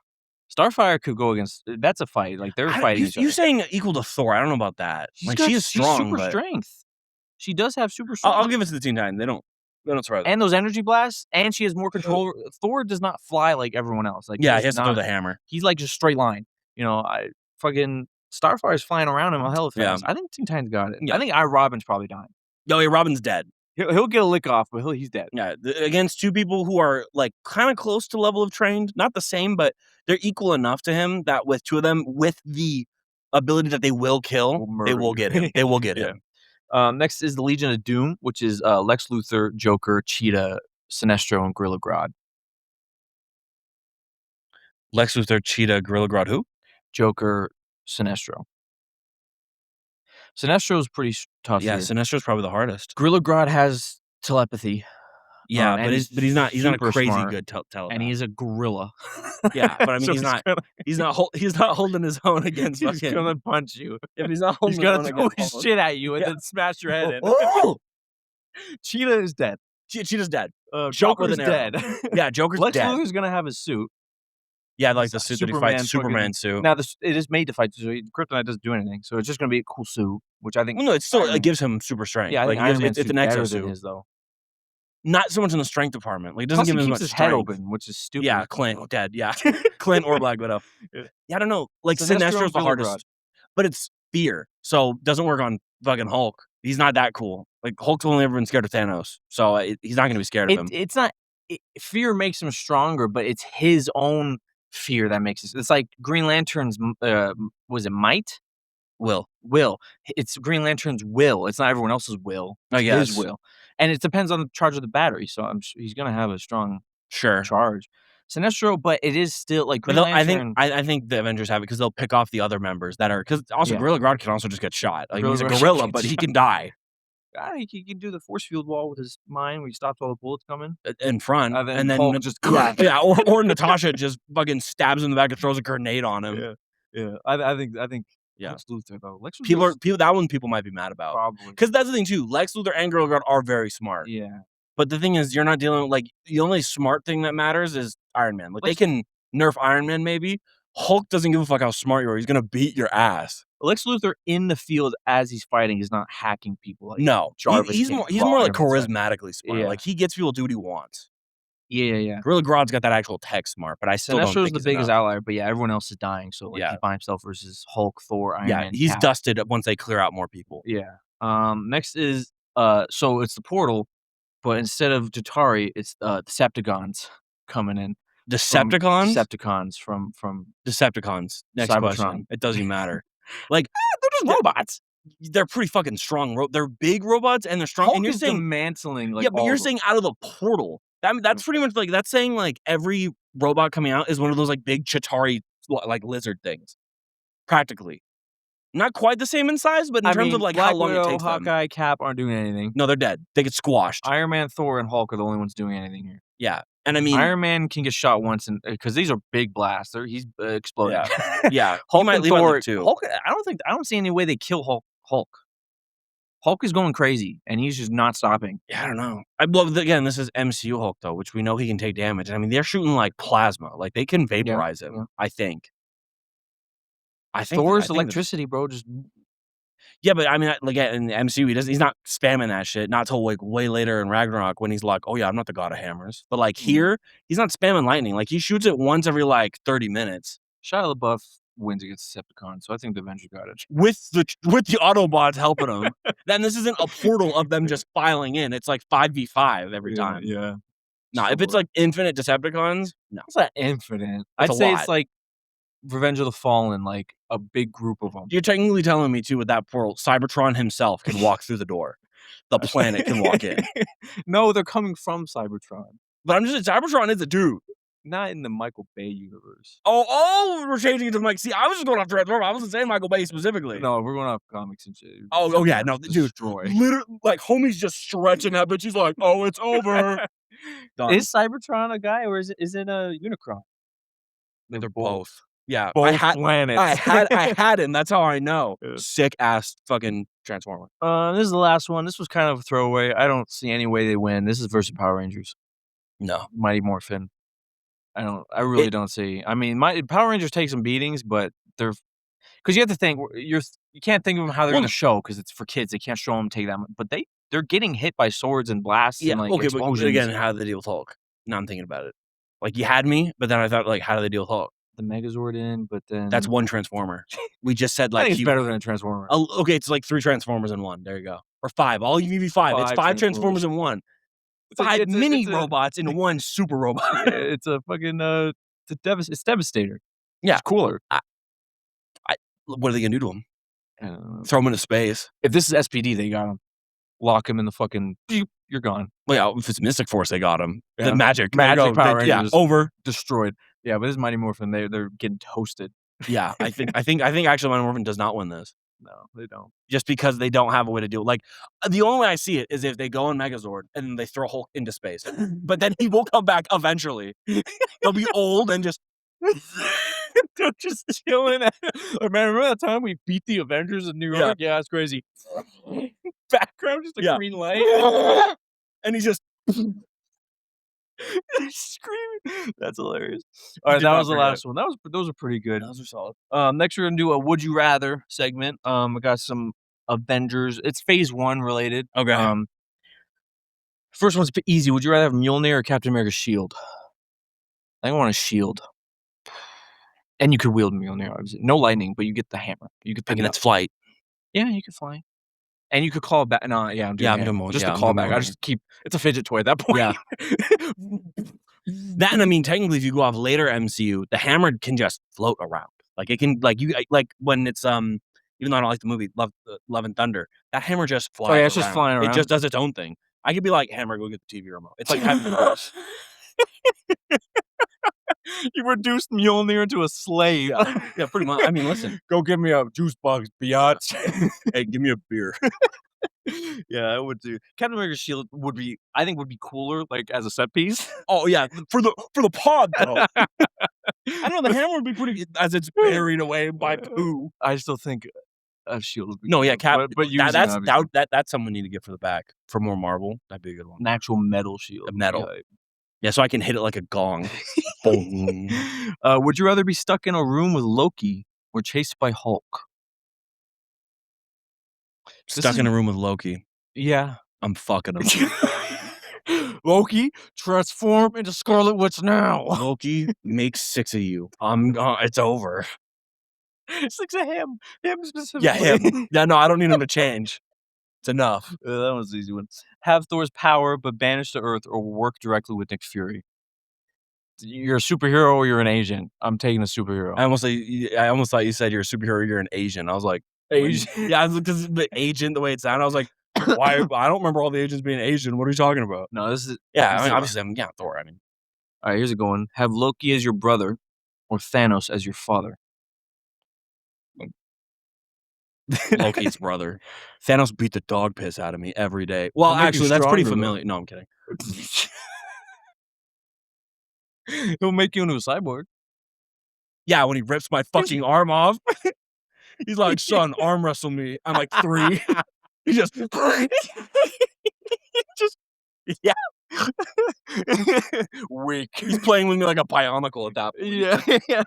Starfire could go against. That's a fight. Like they're fighting each other. you saying equal to Thor? I don't know about that. Like she is strong, super but strength. She does have super strength. I'll give it to the Teen Titans. They don't surprise me. And those energy blasts, and she has more control. Thor does not fly like everyone else. Like Yeah, he has to throw the hammer. He's like just straight line. I fucking Starfire's flying around him a hell of fast. Yeah. I think Teen Titans got it. Yeah. I think Robin's probably dying. Oh, yeah, Robin's dead. He'll get a lick off, but he's dead. Yeah, against two people who are like kind of close to level of trained, not the same, but they're equal enough to him that with two of them, with the ability that they will kill, they will get him. They will get him. Next is the Legion of Doom, which is Lex Luthor, Joker, Cheetah, Sinestro, and Gorilla Grodd. Lex Luthor, Cheetah, Gorilla Grodd, who? Joker, Sinestro. Sinestro's pretty tough. Yeah, here. Sinestro's probably the hardest. Gorilla Grodd has telepathy. Yeah, but he's not a super crazy smart, good telepath. and he's a gorilla. Yeah, but I mean So he's not holding his own against he's fucking. gonna punch you. If he's not He's holding his own gonna throw against his shit at you and Yeah. then smash your head in. Oh! Cheetah is dead. Cheetah's dead. Shot Joker's with an arrow. dead. Yeah, Joker's Lex dead. Luthor's gonna have his suit. Yeah, like the suit that he fights, Superman Superman suit. Now it is made to fight. So Kryptonite doesn't do anything. So it's just gonna be a cool suit, which I think. Well, no, it Iron Man- gives him super strength. Yeah, I think like Iron Man's it's an better exosuit. than his though. Not so much in the strength department. Like it doesn't Plus, give he him as keeps much his strength. head open, which is stupid. Yeah, Clint dead. Yeah, Clint or Black Widow. Yeah. Yeah, I don't know. Like Sinestro and Sinestro's the Gorilla hardest, but it's fear, so doesn't work on fucking Hulk. He's not that cool. Like Hulk's only ever been scared of Thanos, so he's not gonna be scared of him. It's not. Fear makes him stronger, but it's his own fear that makes it. It's like Green Lantern's. Was it might? Will. It's Green Lantern's will. It's not everyone else's will. I It's guess. his will, and it depends on the charge of the battery. So he's gonna have a strong Sure. charge. Sinestro, but it is still like But Green Lantern. I think the Avengers have it because they'll pick off the other members that are because also Yeah. Gorilla Grodd can also just get shot. Like Gorilla he's a Grodd gorilla, gets but he shot. can die He can do the force field wall with his mind where he stops all the bullets coming. in front, Then and then Hulk just yeah, or Natasha just fucking stabs him in the back and throws a grenade on him. Yeah. I think Yeah. Lex Luthor though. Lex People Luthor's that one people might be mad about probably because that's the thing too. Lex Luthor and Gorilla Grodd are very smart, yeah. but the thing is, you're not dealing with like the only smart thing that matters is Iron Man. Like they Lex- can nerf Iron Man maybe. Hulk doesn't give a fuck how smart you are. He's gonna beat your ass. Lex Luthor in the field as he's fighting is not hacking people. Like No, Jarvis he's can more like Iron Man's side. charismatically smart. Yeah. Like he gets people to do what he wants. Yeah. Gorilla Grodd's got that actual tech smart, but I still don't Sinestro's think the it's biggest enough. outlier, but yeah, everyone else is dying. So like Yeah. he's by himself versus Hulk, Thor, Iron Yeah, Man. he's Cap. dusted once they clear out more people. Yeah. Next is so it's the portal, but instead of Jatari, it's Decepticons coming in. Decepticons? From Decepticons. Next Cybertron. question. It doesn't matter. Like they're just robots. they're pretty fucking strong. They're big robots and they're strong. Hulk And you're is saying dismantling like yeah, but all you're of them. saying out of the portal. That's pretty much like that's saying like every robot coming out is one of those like big Chitauri like lizard things. Practically. Not quite the same in size, but in I terms of, mean, like, how Black long it Widow, takes them. Hawkeye, Cap aren't doing anything. No, they're dead. They get squashed. Iron Man, Thor, and Hulk are the only ones doing anything here. Yeah, and I mean Iron Man can get shot once and because these are big blasts. He's exploding. yeah. Yeah, he Hulk might and leave at, like, Thor 2. Hulk, I don't see any way they kill Hulk. Hulk is going crazy, and he's just not stopping. Yeah, I don't know. I love again, this is MCU Hulk, though, which we know he can take damage. I mean, they're shooting, like, plasma. Like, they can Yeah, vaporize yeah. him, I think. I Thor's think that electricity, bro, just yeah, but I mean, like, in the MCU, he's not spamming that shit, not till, like, way later in Ragnarok when he's like, "Oh, yeah, I'm not the god of hammers." But, like, here, he's not spamming lightning. Like, he shoots it once every, like, 30 minutes Shia LaBeouf wins against Decepticons, so I think the Avengers got it. with the Autobots helping him. Then this isn't a portal of them just filing in. It's, like, 5v5 every time. Yeah. Nah, if it's, Sure. like, infinite Decepticons, no. It's not infinite. That's I'd a say lot. it's like Revenge of the Fallen, like a big group of them. You're technically telling me, too, with that portal, Cybertron himself can walk through the door. The planet can walk in. No, they're coming from Cybertron. But I'm just saying, Cybertron is a dude. Not in the Michael Bay universe. Oh, we're changing it to Mike. See, I was just going off Transformers. I wasn't saying Michael Bay specifically. No, we're going off comics and shit. Oh, yeah, no, dude. Destroy. Literally, like, homie's just stretching that bitch. He's like, "Oh, it's over." Done. Is Cybertron a guy or is it a Unicron? They're both. Yeah, Both planets. I had him. That's how I know. Yeah. Sick ass fucking Transformer. This is the last one. This was kind of a throwaway. I don't see any way they win. This is versus Power Rangers. No, Mighty Morphin. I really don't see. I mean, Power Rangers take some beatings, but they're because you have to think you can't think of them how they're Well, gonna show because it's for kids. They can't show them take that much, but they're getting hit by swords and blasts yeah, and like okay, but explosions. again, how do they deal with Hulk? Now I'm thinking about it. Like, you had me, but then I thought, like, how do they deal with Hulk? The Megazord in, but then That's one Transformer. We just said, I like, think it's better than a Transformer. okay, it's like 3 Transformers in 1. There you go. Or 5. I'll give you 5. It's 5 5 Transformers. Transformers in 1. It's a- 5 it's a- mini it's a- robots in 1 super robot. It's a fucking it's Devastator. Yeah. It's cooler. What are they gonna do to him? Uh, Throw him into space? if this is SPD, they got him. Lock him in the fucking. Beep, you're gone. Well, yeah, if it's Mystic Force, they got him. Yeah. The magic. Magic There you go. Power Yeah, Rangers. over. Destroyed. Yeah, but this is Mighty Morphin. They're getting toasted. Yeah, I think actually Mighty Morphin does not win this. No, they don't. Just because they don't have a way to do it. Like, the only way I see it is if they go in Megazord and then they throw Hulk into space. But then he will come back eventually. He'll be old and just They're just chilling. Oh, man, remember that time we beat the Avengers in New Yeah. York? Yeah, it's crazy. Background, just a Yeah. green light. and he's just Screaming. That's hilarious. All right, did that not was the forget. last one. Those are pretty good. those are solid. Next we're gonna do a Would You Rather segment. I got some Avengers. It's Phase 1 related. Okay. First one's easy. Would you rather have Mjolnir or Captain America's shield? I want a shield. And you could wield Mjolnir, obviously. No lightning, but you get the hammer. You could pick And it up. that's flight. Yeah, you could fly. And you could call it back. No, yeah, I'm doing Yeah, I'm hammer. doing Just yeah, a I'm doing callback. I Mjolnir. just keep. It's a fidget toy at that point. Yeah. That and I mean, technically, if you go off later MCU, the hammer can just float around. Like, it can, like, like when it's even though I don't like the movie Love and Thunder, that hammer just flies. Oh yeah, it's around. just flying around. It just does its own thing. I could be like, hammer, go get the TV remote. It's like having You reduced Mjolnir into a slave. yeah, pretty much. I mean, listen, Go give me a juice box, biatch. hey, give me a beer. Yeah, I would do. Captain America's shield would be, I think, would be cooler, like as a set piece. Oh yeah, for the pod though. I don't know. The hammer would be pretty as it's buried away by poo. I still think a shield would be. No, yeah, cooler, but using, that's someone we need to get for the back for more Marvel. That'd be a good one. an actual metal shield. A metal. Yeah. Yeah, so I can hit it like a gong. Boom. Would you rather be stuck in a room with Loki or chased by Hulk? Stuck in a room with Loki. Yeah. I'm fucking him. Loki, transform into Scarlet Witch now. Loki, make 6 of you. It's over. 6 of him. Him specifically. Yeah, him. Yeah, no, I don't need him to change. It's enough. That was an easy one. Have Thor's power, but banished to Earth, or work directly with Nick Fury. You're a superhero or you're an agent. I'm taking a superhero. I almost thought you said you're a superhero. You're an Asian. I was like, Asian. Yeah, because the agent, the way it sounded, I was like, why? I don't remember all the agents being Asian. What are you talking about? No, this is. Yeah, this I mean, is- obviously, yeah, Thor. I mean, All right, here's a good one. Have Loki as your brother, or Thanos as your father. Loki's brother. Thanos beat the dog piss out of me every day. Well, He'll make you actually, that's pretty stronger, though. familiar. No, I'm kidding. He'll make you into a cyborg. Yeah, when he rips my fucking arm off, he's like, "Son, arm wrestle me." I'm like, "3." He just Just yeah, weak. he's playing with me like a bionicle at that point. Yeah, yeah.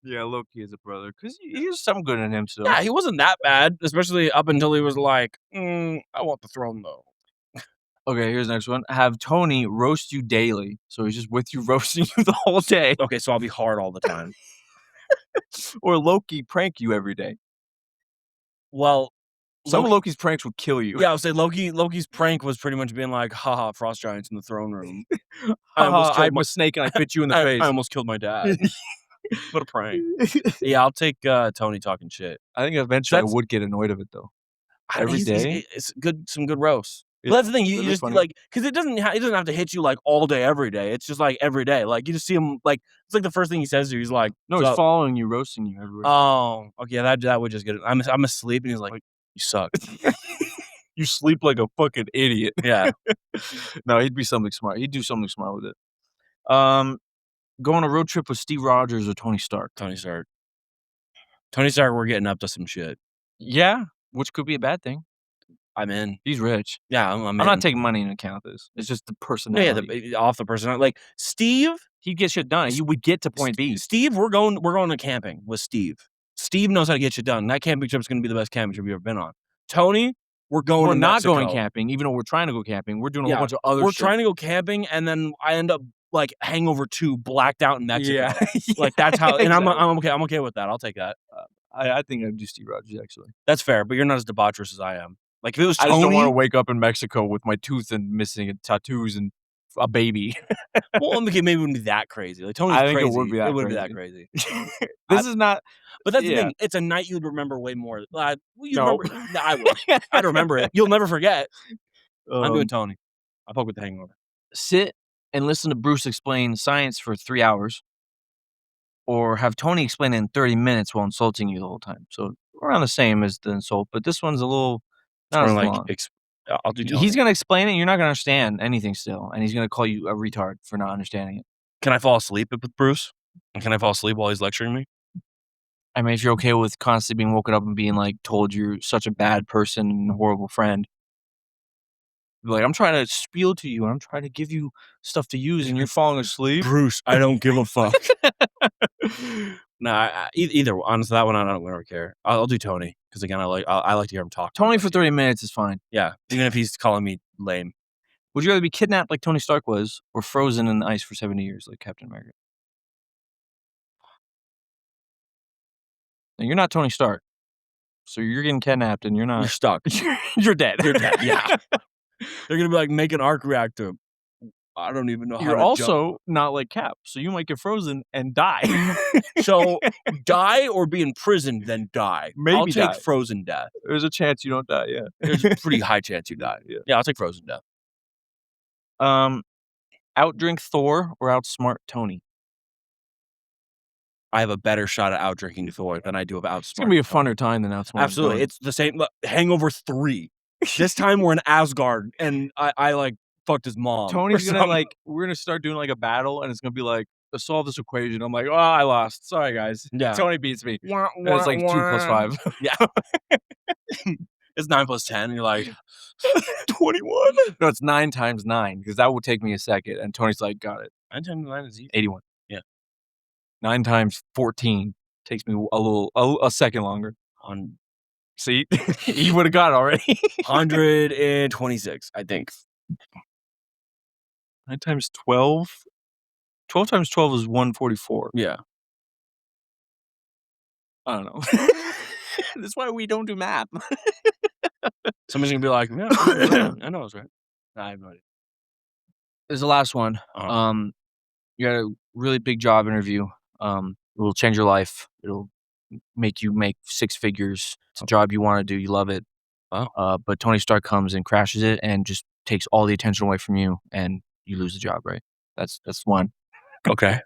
Yeah, Loki is a brother, 'cause he has some good in him still. Yeah, he wasn't that bad, especially up until he was like, I want the throne, though." Okay, here's the next one. Have Tony roast you daily, so he's just with you roasting you the whole day. Okay, so I'll be hard all the time. Or Loki prank you every day. Well, Some of Loki Loki's pranks would kill you. yeah, I would say Loki's prank was pretty much being like, "Haha, frost giants in the throne room. I almost Haha, killed I'm my a snake and I bit you in the I face. almost killed my dad." What a prank. Yeah, I'll take, Tony talking shit. I think eventually I That's would get annoyed of it, though. I Every he's day? it's good some good roasts. But It that's the thing, you they're just funny. like because it doesn't have to hit you, like, all day, every day. It's just, like, every day. Like, you just see him, like it's like the first thing he says to you, he's like, No, "What's he's up?" following you, roasting you everywhere. Oh, okay, that would just get it. I'm asleep, and he's like, Like "You suck." you sleep like a fucking idiot. Yeah, No, he'd be something smart. He'd do something smart with it. Go on a road trip with Steve Rogers or Tony Stark. Tony Stark. Tony Stark, we're getting up to some shit. Yeah, which could be a bad thing. I'm in. He's rich. Yeah, I'm I'm not in. taking money into account of this. It's just the Yeah, personality. off the person like, Steve He'd get shit done. He would get to point B. Steve, we're going to camping with Steve. Steve knows how to get shit done. That camping trip's gonna be the best camping trip you've ever been on. Tony, we're going We're to not going Mexico. camping, even though we're trying to go camping. We're doing a whole Yeah, bunch of other we're shit. trying to go camping, and then I end up, like, hangover 2, blacked out in Mexico. Yeah. Like, that's how and Exactly. I'm okay with that, I'll take that. I think I'd do Steve Rogers, actually. That's fair, but you're not as debaucherous as I am. Like, if it was I just don't wanna Tony wake up in Mexico with my tooth and missing and tattoos and a baby. well, okay, maybe it wouldn't be that crazy. Like, Tony's I think crazy. it would be It wouldn't be that crazy. crazy. This is not But that's the yeah. thing, it's a night you'd remember way more. Well, you'd No. remember no, I would. I'd remember it. You'll never forget. I'm doing Um, Tony. I'll poke with the hangover. sit and listen to Bruce explain science for 3 hours, or have Tony explain it in 30 minutes while insulting you the whole time. So, around the same as the insult, but this one's a little not Or, as like, long. I'll do Tony. He's gonna explain it, you're not gonna understand anything still, and he's gonna call you a retard for not understanding it. Can I fall asleep with Bruce? And can I fall asleep while he's lecturing me? I mean, if you're okay with constantly being woken up and being, like, told you're such a bad person and a horrible friend. Like, "I'm trying to spiel to you, and I'm trying to give you stuff to use, and you're falling asleep?" Bruce, I don't give a fuck. Nah, either honestly, that one I don't ever care. I'll do Tony because again, I like to hear him talk. Tony for 30 minutes is fine. Yeah, even if he's calling me lame. Would you rather be kidnapped like Tony Stark was, or frozen in the ice for 70 years like Captain America? And you're not Tony Stark, so you're getting kidnapped, and you're You're not stuck. you're dead. You're dead. Yeah, they're gonna be like, make an arc reactor. I don't even know how You're to jump. also not like Cap, so you might get frozen and die. So die or be in prison, then die. Maybe I'll take die. frozen death. There's a chance you don't die, yeah. There's a pretty high chance you die. Yeah. Yeah, I'll take frozen death. Outdrink Thor or outsmart Tony? I have a better shot at outdrinking Thor than I do of outsmart. It's gonna be a Tony. funner time than outsmart Absolutely, Tony. it's the same. Hangover 3. This time we're in Asgard, and I like fucked his mom. Tony's or gonna, something. like we're gonna start doing, like, a battle, and it's gonna be like, "Let's solve this equation." I'm like, "Oh, I lost. Sorry, guys." Yeah. Tony beats me. Wah, And it's like 2 plus 5. Yeah. It's 9 plus 10, and you're like 21. No, it's 9 times 9 because that would take me a second, and Tony's like, "Got it." 9 times 9 is easy. 81. Yeah. 9 times 14 takes me a second longer. On See? You would've got it already. 126, I think. 9 times 12? 12 times 12 is 144. Yeah. I don't know. That's why we don't do math. Somebody's gonna be like, yeah, I know it's right. I have no idea. There's the last one. Uh-huh. You got a really big job interview. It will change your life. It'll make you make 6 figures. It's a job you wanna do, you love it. Wow. But Tony Stark comes and crashes it and just takes all the attention away from you, and you lose the job, right? That's one. Okay.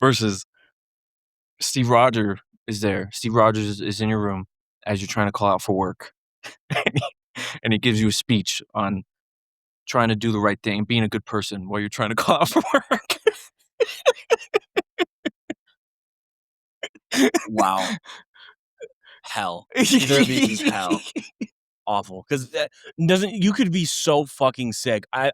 Versus Steve Rogers is there. Steve Rogers is in your room. as you're trying to call out for work, and he gives you a speech on trying to do the right thing, being a good person while you're trying to call out for work. Wow. Hell. Either of these is hell. Awful. Because doesn't you could be so fucking sick. I'm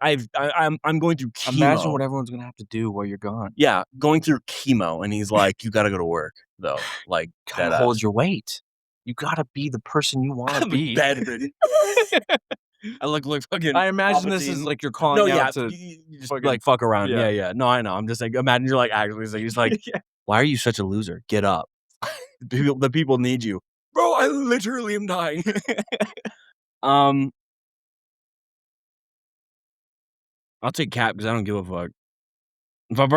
going through chemo. Imagine what everyone's gonna have to do while you're gone. Yeah, going through chemo, and he's like, "You gotta go to work, though." Like, Gotta hold your weight. You gotta be the person you want to I'm be. bedridden. I look like fucking. I imagine this is Palpatine. like you're No, calling yeah, out to you just fucking like fuck around. yeah. Yeah, yeah. No, I know. I'm just like, imagine you're like actually. So he's like, Yeah. "Why are you such a loser? Get up. The people need you, bro. I literally am dying." um, I'll take Cap because I don't give a fuck.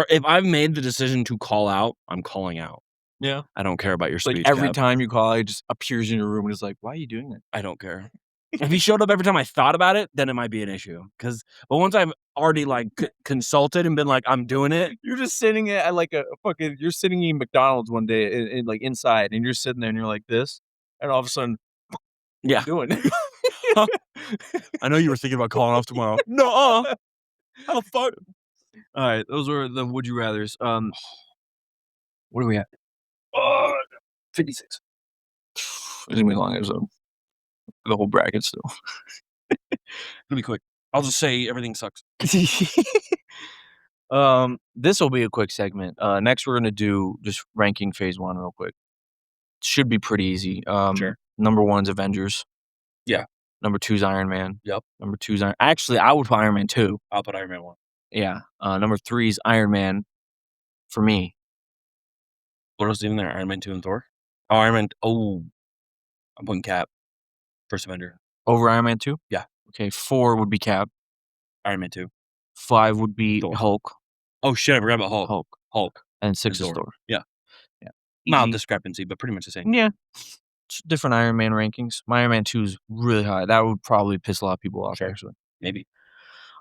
If I've made the decision to call out, I'm calling out. Yeah. I don't care about your Like speech, every Cap. time you call, he just appears in your room and is like, "Why are you doing that?" I don't care. If he showed up every time I thought about it, then it might be an issue. But once I've already like consulted and been like, I'm doing it. You're just sitting at like a fucking. You're sitting in McDonald's one day, like inside, and you're sitting there, and you're like this, and all of a sudden, Yeah. doing. Huh? I know you were thinking about calling off tomorrow. No, how fuck. All right, those were the would you rather's. What do we have? 56. It's gonna be a long episode. The whole bracket still. It'll be quick. I'll just say everything sucks. This will be a quick segment. Next we're gonna do just ranking phase 1 real quick. Should be pretty easy. Sure. Number 1's Avengers. Yeah. Number 2's Iron Man. Yep. Number 2's Iron. Actually, I would put Iron Man 2. I'll put Iron Man 1. Yeah. Number 3's Iron Man. For me, What else is even there? Iron Man 2 and Thor? Oh, Iron Man. Oh, I'm putting Cap. First Avenger. over Iron Man 2. Yeah. Okay. 4 would be Cap. Iron Man 2. 5 would be Thor. Hulk. Oh, shit. I forgot about Hulk. Hulk. And 6 And is Thor. Yeah. Yeah. Mild Easy. discrepancy, but pretty much the same. Yeah. It's different Iron Man rankings. My Iron Man 2 is really high. That would probably piss a lot of people off, Sure. actually. Maybe.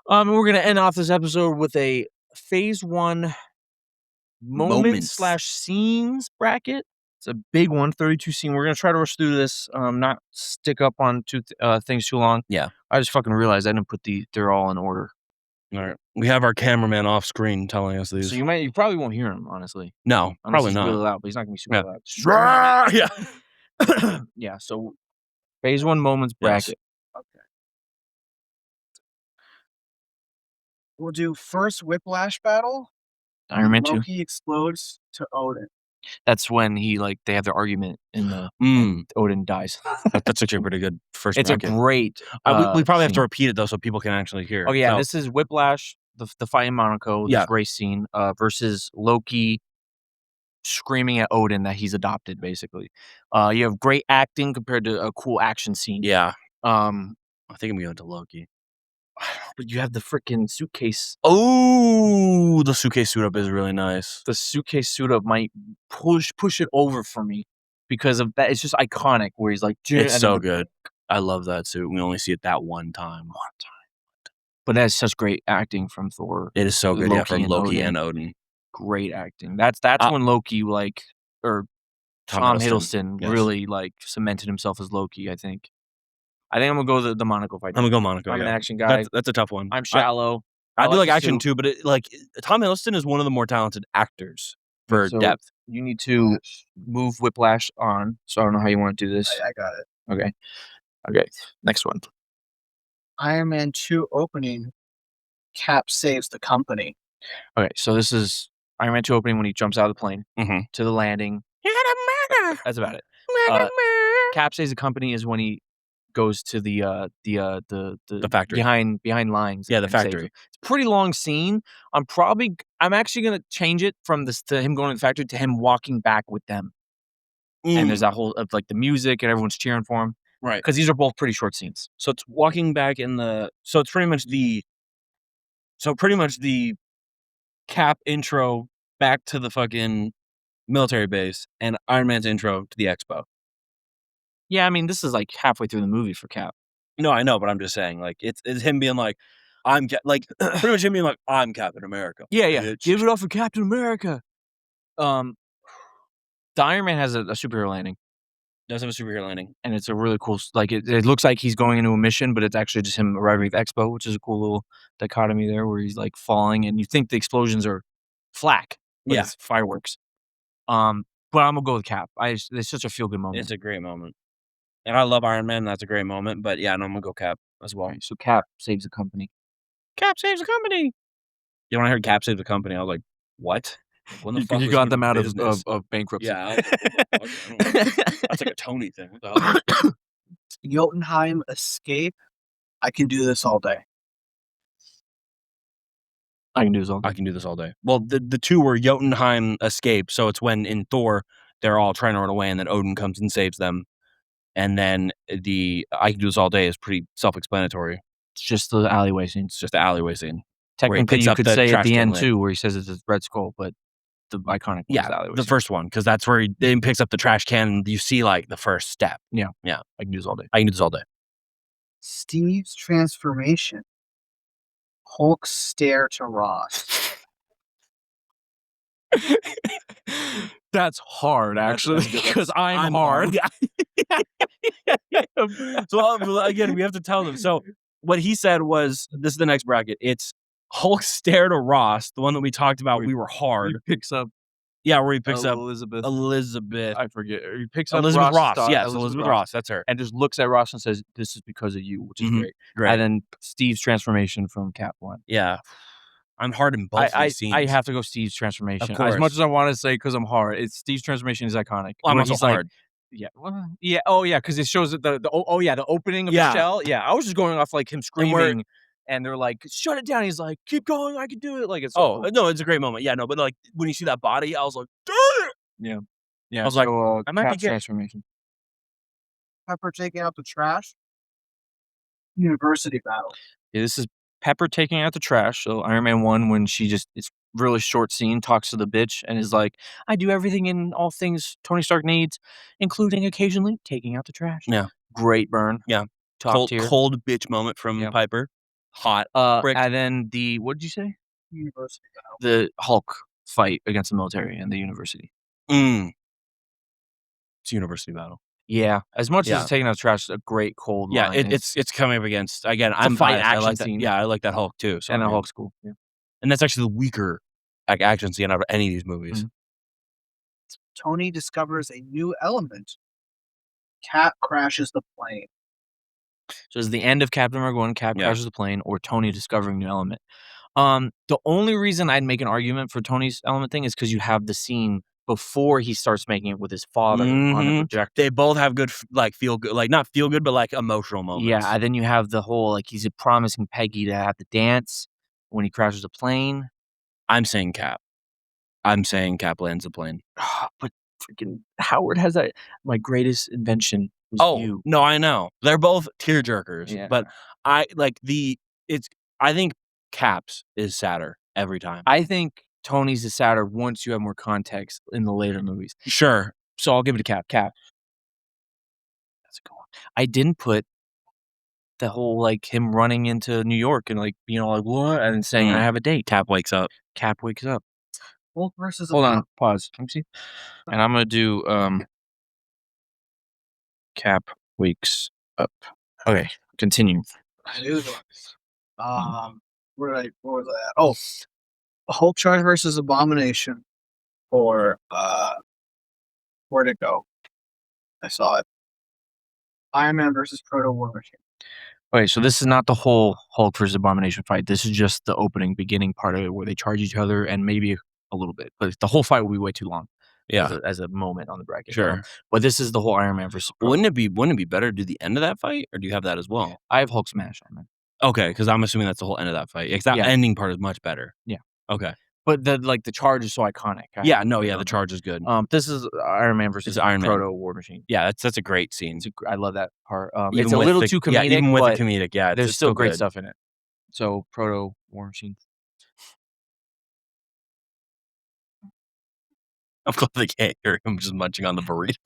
We're gonna end off this episode with a phase 1 Moments. /scenes bracket. It's a big one, 32 scene. We're gonna try to rush through this, not stick up on things too long. Yeah. I just fucking realized I didn't put they're all in order. All right. We have our cameraman off screen telling us these. So you probably won't hear him, honestly. No, Unless probably he's not. really loud, but he's not gonna be super loud. Yeah. Yeah. So phase 1 moments Yes. bracket. We'll do first Whiplash battle. Iron Man 2. Loki explodes to Odin. That's when they have their argument and Odin dies. That's actually a pretty good first It's bracket. a great. We probably have to scene. repeat it, though, so people can actually hear. Oh yeah, So, this is Whiplash, the fight in Monaco, this Yeah. race scene, versus Loki screaming at Odin that he's adopted, basically. You have great acting compared to a cool action scene. yeah. Um, I think I'm going to Loki. but you have the freaking suitcase. Oh, the suitcase suit up is really nice. The suitcase suit up might push it over for me because of that. It's just iconic where he's like, It's and so then- good. I love that suit. We only see it that one time. But that's such great acting from Thor. It is so good. Loki From and Loki Odin. and Odin. Great acting. That's when Loki or Tom Hiddleston Yes. really cemented himself as Loki. I think I'm gonna go the Monaco fight. I'm gonna go Monaco. I'm an yeah. action guy. That's a tough one. I'm shallow. I do like the action suit. too, but Tom Hiddleston is one of the more talented actors for So depth. You need to move Whiplash on. So I don't know how you want to do this. I got it. Okay. Next one. Iron Man 2 opening. Cap saves the company. Okay, so this is Iron Man 2 opening when he jumps out of the plane Mhm. to the landing. That's about it. Cap saves the company is when he goes to the factory. behind lines. Yeah, the and saves factory. them. It's a pretty long scene. I'm actually gonna change it from this to him going to the factory to him walking back with them. And there's that whole of the music and everyone's cheering for him. right. Because these are both pretty short scenes. So it's walking back in the. So it's pretty much the Cap intro back to the fucking military base and Iron Man's intro to the expo. Yeah, I mean this is halfway through the movie for Cap. No, I know, but I'm just saying, it's him being like, pretty much him being like, I'm Captain America. Yeah. bitch. Give it up for Captain America. The Iron Man has a superhero landing. Does have a superhero landing. and it's a really cool like, it looks like he's going into a mission, but it's actually just him arriving at the expo, which is a cool little dichotomy there where he's, like, falling, and you think the explosions are flak, but Yeah. it's fireworks. But I'm gonna go with Cap. It's such a feel-good moment. It's a great moment. And I love Iron Man, that's a great moment, but yeah, no, I'm gonna go Cap as well. Right, so Cap saves the company. Cap saves the company! Yeah, when I heard Cap saves the company, I was like, "What? Like, when the fuck You was he got in them out business?" of bankruptcy. Yeah, I was like, "What the fuck? I don't that's like a Tony thing. What the hell?" Jotunheim escape. I can do this all day. I can do this all I day. can do this all day. Well, the 2 were Jotunheim escape, so it's when in Thor, they're all trying to run away, and then Odin comes and saves them. And then the I can do this all day is pretty self-explanatory. It's just the alleyway scene. It's just the alleyway scene where he Technically, picks you up could the say at trash the can end lid. too, where he says it's a Red Skull, but the iconic one is Yeah, the alleyway the scene. first one, because that's where he then picks up the trash can, and you see, like, the first step. Yeah. Yeah. I can do this all day. I can do this all day. Steve's transformation. Hulk stare to Ross. That's hard, actually, That's good. because I'm hard. So, again, we have to tell them. So, what he said was, this is the next bracket. It's Hulk stare to Ross, the one that we talked about, Where we were hard. He picks up Yeah, where he picks up Elizabeth. Elizabeth. I forget. He picks up Elizabeth Ross. daughter, Yes, Elizabeth Ross. That's her. and just looks at Ross and says, "This is because of you," which is Mhm. great. Great. And then Steve's transformation from Cap 1. Yeah. I'm hard in both of these scenes. I have to go Steve's transformation. Of As much course. as I wanna say because 'cause I'm hard, it's Steve's transformation is iconic. Well, I'm Where also he's like hard. yeah, well, yeah, because it shows that the opening of Yeah. the shell. Yeah, I was just going off, like, him And where screaming, and they're like, "Shut it down." He's like, "Keep going, I can do it." Like, it's so Oh, cool. no, it's a great moment. Yeah, no, but, like, when you see that body, I was like, "Damn it!" Yeah. Yeah, I was like, so, I might be Cap's gay. transformation. Pepper taking out the trash. University battle. Yeah, this is Pepper taking out the trash, so Iron Man 1 when she just it's really short scene, talks to the bitch and is like, "I do everything and all things Tony Stark needs, including occasionally taking out the trash." Yeah. Great burn. Yeah. Top tier. Cold bitch moment from Yeah. Piper. Hot. Brick. And then what did you say? University battle. The Hulk fight against the military and the university. It's a university battle. Yeah, as much as Yeah. it's taking out the trash, it's a great cold Yeah, line. it's coming up against again, a I'm fight biased. I action like that. scene. Yeah, I like that Hulk too. So and I the mean, Hulk's cool. Yeah. and that's actually the weaker action scene out of any of these movies. Mhm. Tony discovers a new element. Cap crashes the plane. So it's the end of Captain America 1, Cap Yeah. crashes the plane, or Tony discovering new element. The only reason I'd make an argument for Tony's element thing is because you have the scene before he starts making it with his father on the Mhm. projector. They both have good, like, feel good, like, not feel good, but, like, emotional moments. Yeah, and then you have the whole, like, he's promising Peggy to have the dance when he crashes the plane. I'm saying Cap. I'm saying Cap lands the plane. But freaking Howard has that, "My greatest invention was Oh, you." no, I know. They're both tearjerkers, Yeah. but I like I think Cap's is sadder every time. I think Tony's is sadder once you have more context in the later movies. Sure. So I'll give it to Cap. Cap. That's a good one. I didn't put the whole, like, him running into New York and, like, being all like, "What?" and saying, "I have a date." Cap wakes up. Cap wakes up. Hulk versus Hold on. Pause. Let me see. And I'm gonna do, Cap wakes up. Okay. Continue. What was that? Oh, Hulk charge versus Abomination, or where'd it go? I saw it. Iron Man versus Proto War Machine. Okay, so this is not the whole Hulk versus Abomination fight. This is just the beginning part of it where they charge each other and maybe a little bit, but the whole fight will be way too long. Yeah. As a moment on the bracket. Sure. But this is the whole Iron Man versus Proto. Wouldn't it be better to do the end of that fight, or do you have that as well? I have Hulk smash on it. Okay, because I'm assuming that's the whole end of that fight. 'Cause that Yeah. ending part is much better. Yeah. Okay. But the charge is so iconic. Yeah, no, yeah, the charge is good. This is Iron Man versus Iron Man. Proto War Machine. Yeah, that's a great scene. I love that part. Even It's a with little the- too comedic, Yeah, even with but the comedic, yeah, there's it's still great good. stuff in it. So Proto War Machine. I'm glad they can't hear him just munching on the burrito.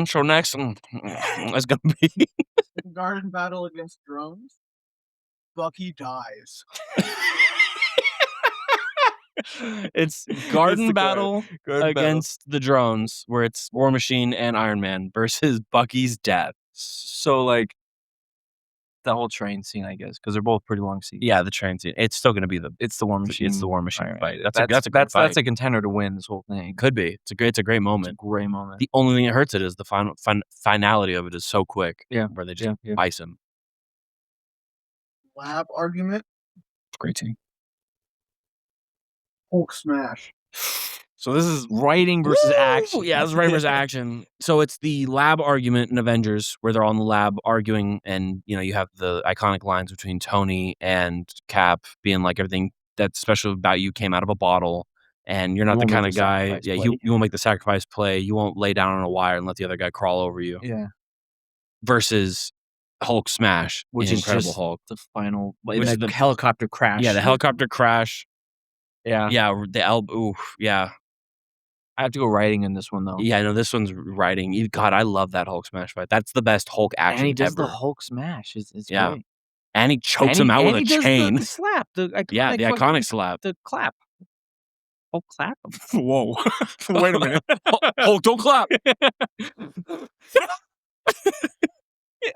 So next, it's gonna be Garden battle against drones. Bucky dies. It's Garden the battle garden battle. against the drones, where it's War Machine and Iron Man versus Bucky's death. So, like, the whole train scene, I guess, because they're both pretty long scenes. Yeah, the train scene. It's still gonna be It's the War Machine. it's the War Machine Iron Man. fight. That's a great fight. That's a contender to win this whole thing. Could be. It's a great It's a moment. great moment. The only thing that hurts it is the finality of it is so quick. Yeah, Where they just ice him. Lab argument. Great team. Hulk smash. So this is writing versus action. Yeah, this is writing versus action. So it's the lab argument in Avengers where they're all in the lab arguing, and you have the iconic lines between Tony and Cap being like, everything that's special about you came out of a bottle, and you're not the kind of guy. Yeah, you won't make the sacrifice play. You won't lay down on a wire and let the other guy crawl over you. Yeah. Versus Hulk smash, which in is Incredible just Hulk. the final, Which is the the helicopter crash. Yeah, the helicopter crash. Yeah. Yeah, the elbow. Yeah. I have to go writing in this one though. Yeah, no, this one's writing. God, I love that Hulk smash fight. That's the best Hulk action And he does ever. the Hulk smash. It's Yeah. great. And he chokes him out with a chain. The slap. The iconic, Yeah, the iconic slap. The clap. Hulk clap. Whoa. Wait a minute. Hulk, don't clap.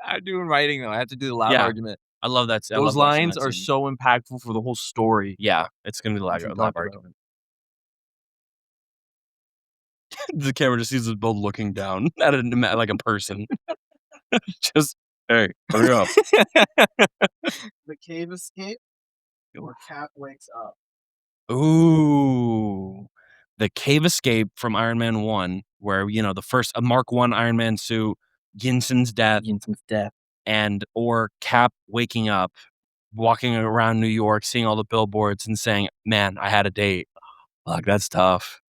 I'm doing writing though. I have to do the loud Yeah. argument. I love that. Those lines are so impactful for the whole story. Yeah, it's gonna be the lab argument. The camera just sees us both looking down at like a person. Just, hey, hurry up. The cave escape. Where Cap wakes up. Ooh. The cave escape from Iron Man 1, where, the first Mark 1 Iron Man suit, Yinsen's death, or Cap waking up, walking around New York, seeing all the billboards and saying, man, I had a date. Fuck, that's tough.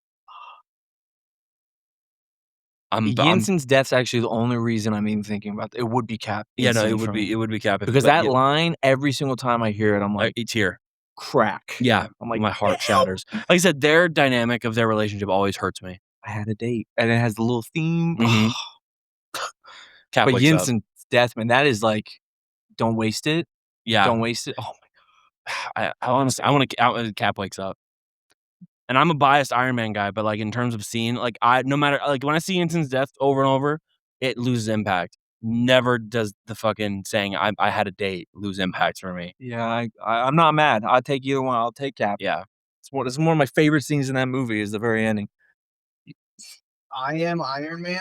Yinsen's death's actually the only reason I'm even thinking about it. It would be Cap. Yeah, no, it would be Cap. Because that line, every single time I hear it, I'm like, it's here. Crack. Yeah. I'm like, my heart shatters. Like I said, their dynamic of their relationship always hurts me. I had a date. And it has the little theme. Mm-hmm. Cap but wakes up. Yinsen's death, man, that is like, don't waste it. Yeah. Don't waste it. Oh my God. I honestly, I want to Cap wakes up. And I'm a biased Iron Man guy, but like in terms of seeing, like no matter, like when I see Yinsen's death over and over, it loses impact. Never does the fucking saying I had a date lose impact for me. Yeah, I'm not mad. I'll take either one. I'll take Cap. Yeah. It's one of my favorite scenes in that movie is the very ending. I am Iron Man.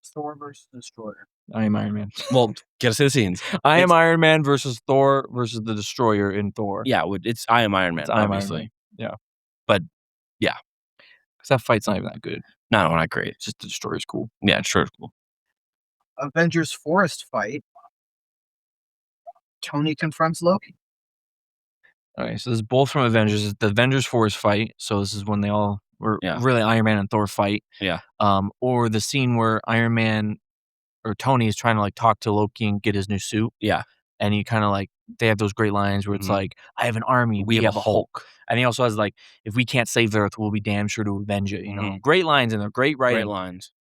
Thor versus Destroyer. I am Iron Man. Well, get us to the scenes. I am Iron Man versus Thor versus the Destroyer in Thor. Yeah, it's I am Iron Man, obviously. Iron Man. Yeah. But, yeah. Because that fight's not even that good. Not not great. It's just the Destroyer's cool. Yeah, Destroyer's cool. Avengers Forest fight. Tony confronts Loki. Okay, so this is both from Avengers. It's the Avengers Forest fight. So this is when they all were really Iron Man and Thor fight. Yeah. Or the scene where Iron Man or Tony is trying to like talk to Loki and get his new suit. Yeah. And he kind of like, they have those great lines where it's like, I have an army, we have a Hulk. And he also has like, if we can't save the Earth, we'll be damn sure to avenge it. You know, great lines in there, great writing. Great lines.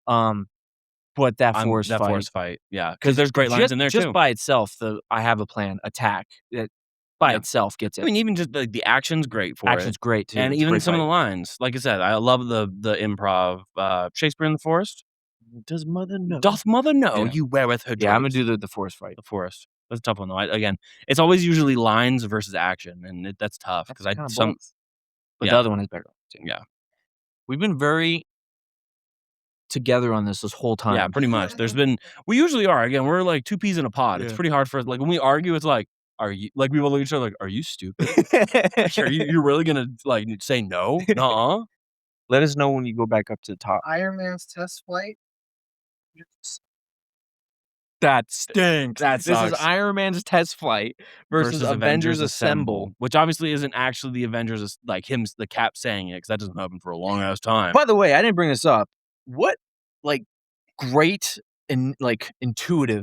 But that forest fight, yeah, because there's great lines in there just too. By itself, the I have a plan, attack, it by itself gets it. I mean, even just the action's great for Action's great too, and even some of the lines. Like I said, I love the improv. Shakespeare in the Forest. Does mother know? Doth mother know you weareth her drapes? Yeah, I'm gonna do the forest fight. The forest. That's a tough one though. Again, it's always usually lines versus action, and that's tough because But the other one is better. Too. Yeah, we've been very together on this whole time. Yeah, pretty much. We usually are. Again, we're like two peas in a pod. It's pretty hard for us. Like when we argue, it's like, are you like people look at each other like, are you stupid? Are you really gonna like say no? Nuh-uh. Let us know when you go back up to the top. Iron Man's test flight. That stinks. This is Iron Man's test flight versus Avengers Assemble, which obviously isn't actually the Avengers, like him, the Cap saying it, because that doesn't happen for a long ass time. By the way, I didn't bring this up. What like great and like intuition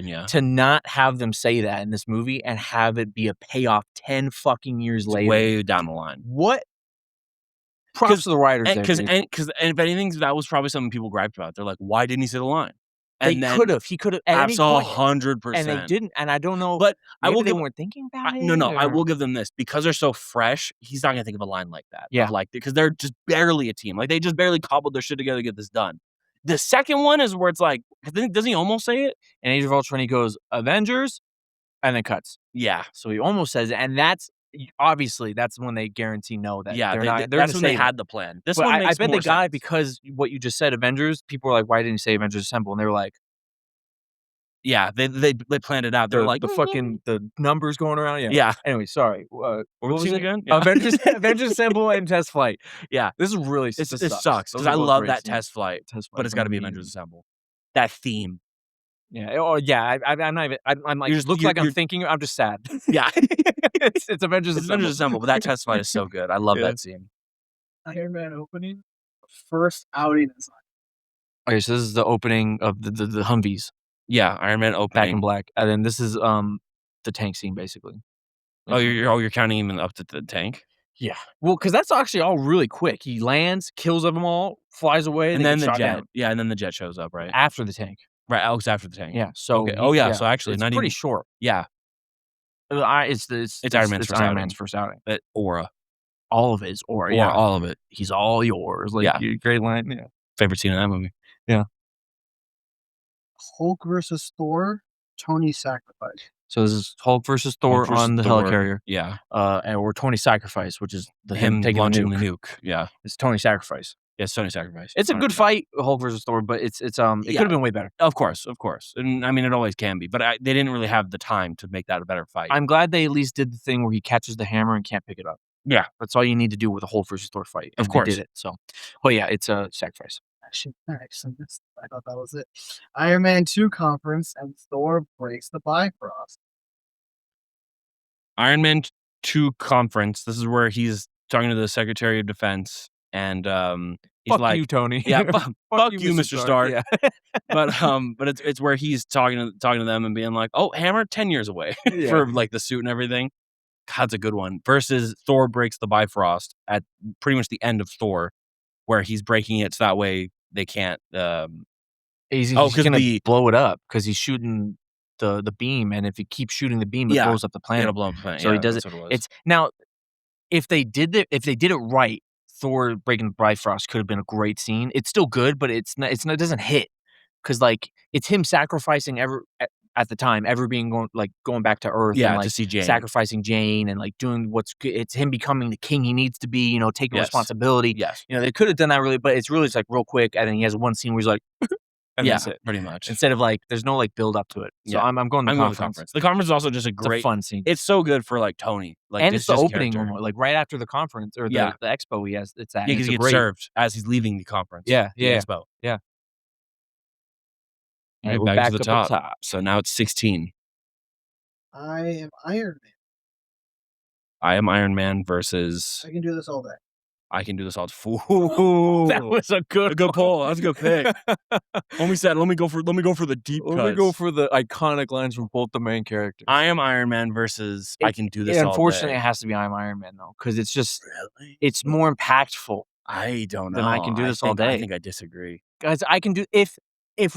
yeah, to not have them say that in this movie and have it be a payoff 10 fucking years later, way down the line. What? Props to the writers, because if anything, that was probably something people griped about. They're like, why didn't he say the line? and then He could have at any point, and they 100%. didn't. And I don't know. But I Maybe will they give weren't thinking about it. no, I Or, will give them this because they're so fresh. He's not gonna think of a line like that. Yeah. Of like because they're just barely a team. Like they just barely cobbled their shit together to get this done. The second one is where it's like, doesn't he almost say it? in Age of Ultron, he goes Avengers, and then cuts. Yeah, So he almost says it, and that's obviously that's when they guarantee no that yeah. they're not. They're That's gonna when they save it. had the plan. This But one I makes bet more they got it sense. because what you just said, Avengers. People were like, "Why didn't you say Avengers Assemble?" And they were like, Yeah, they planned it out. They were like the fucking the numbers going around. Yeah. yeah. Anyway, sorry. What Was was it again? Yeah. Avengers Assemble and Test Flight. Yeah. This is really It this sucks Those because are I both love great that scenes. test flight, Test but it's Flight's got to be amazing. Avengers Assemble. That theme. Yeah. Oh yeah. I'm not even. I'm like You're just- looks you're- like I'm you're- thinking. I'm just sad. Yeah. It's Avengers It's Assemble. Avengers Assemble, but that test fight is so good. I love Yeah. that scene. Iron Man opening, first outing is Okay, so this is the opening of the Humvees Yeah, Iron Man back in opening. black, and then this is the tank scene basically. Oh, you're counting him up to the tank, Yeah. Well, because that's actually all really quick. He lands, kills them all, flies away, and they then get the shot jet. down Yeah, and then the jet shows up, right? after the tank. Right, Alex after the tank. Yeah. So Okay. Oh yeah. So actually, it's not pretty even. short. Yeah, It's Iron Man's first Iron outing. Man's first outing. that aura All of his aura. or Yeah. all of it. He's all yours. Like Yeah. great line. Yeah. Favorite scene in that movie. Hulk versus Thor, Tony sacrifice. So this is Hulk versus Thor Hulk versus on the Thor. helicarrier. Yeah, And or Tony Sacrifice, which is him taking launching the the nuke. nuke. Yeah, It's Tony Sacrifice. yeah. Sony sacrifice. It's a good 100%. fight, Hulk versus Thor, but it Yeah. could have been way better. Of course, and I mean it always can be, but they didn't really have the time to make that a better fight. I'm glad they at least did the thing where he catches the hammer and can't pick it up. Yeah. That's all you need to do with a Hulk versus Thor fight. Of And course. they did it. So, well, yeah, it's a sacrifice. Actually, I thought that was it. Iron Man 2 conference and Thor breaks the Bifrost. Iron Man 2 conference. This is where he's talking to the Secretary of Defense, and he's Fuck like, you, Tony. "Yeah, fuck you, Mr. Stark." Yeah. but it's where he's talking to them and being like, "Oh, Hammer, 10 years away Yeah. for like the suit and everything." God's a good one. Versus Thor breaks the Bifrost at pretty much the end of Thor, where he's breaking it so that way they can't. He's 'cause gonna blow it up because he's shooting the beam, and if he keeps shooting the beam, it Yeah. blows up the planet. It'll blow up the planet. So Yeah, he does that's it. what was. It's now if they did it right, Thor breaking the Bifrost could have been a great scene. It's still good, but it's not. It doesn't hit because like it's him sacrificing at the time ever being going back to Earth. Yeah, and, like, to see Jane. sacrificing Jane and like doing what's good. It's him becoming the king he needs to be. Taking Yes. responsibility. Yes. They could have done that really, but it's really just like real quick, and then he has one scene where he's like, and Yeah, that's it. pretty much. Instead of like, there's no like build up to it. So Yeah. I'm going to I'm the going to the conference. conference. The conference is also just a It's a great. fun scene. It's so good for like Tony. Like, And it's the just opening character. moment, like right after the conference or Yeah. the expo he has. It's that. Yeah, and because it's he a gets great. served as he's leaving the conference. Yeah, the yeah, expo. yeah. All right, We're back to the up at top. So now it's 16. I am Iron Man. I am Iron Man versus I can do this all day. I can do this all. That Ooh, was a good pull. That's a good pick. Homie said, "Let me go for the deep cuts." Let me go for the iconic lines from both the main characters. I am Iron Man versus I can do this. Unfortunately, it all day. has to be I'm Iron Man though, because it's just it's more impactful. I don't know. Then I can do this all I day. think I disagree. Guys, I can do if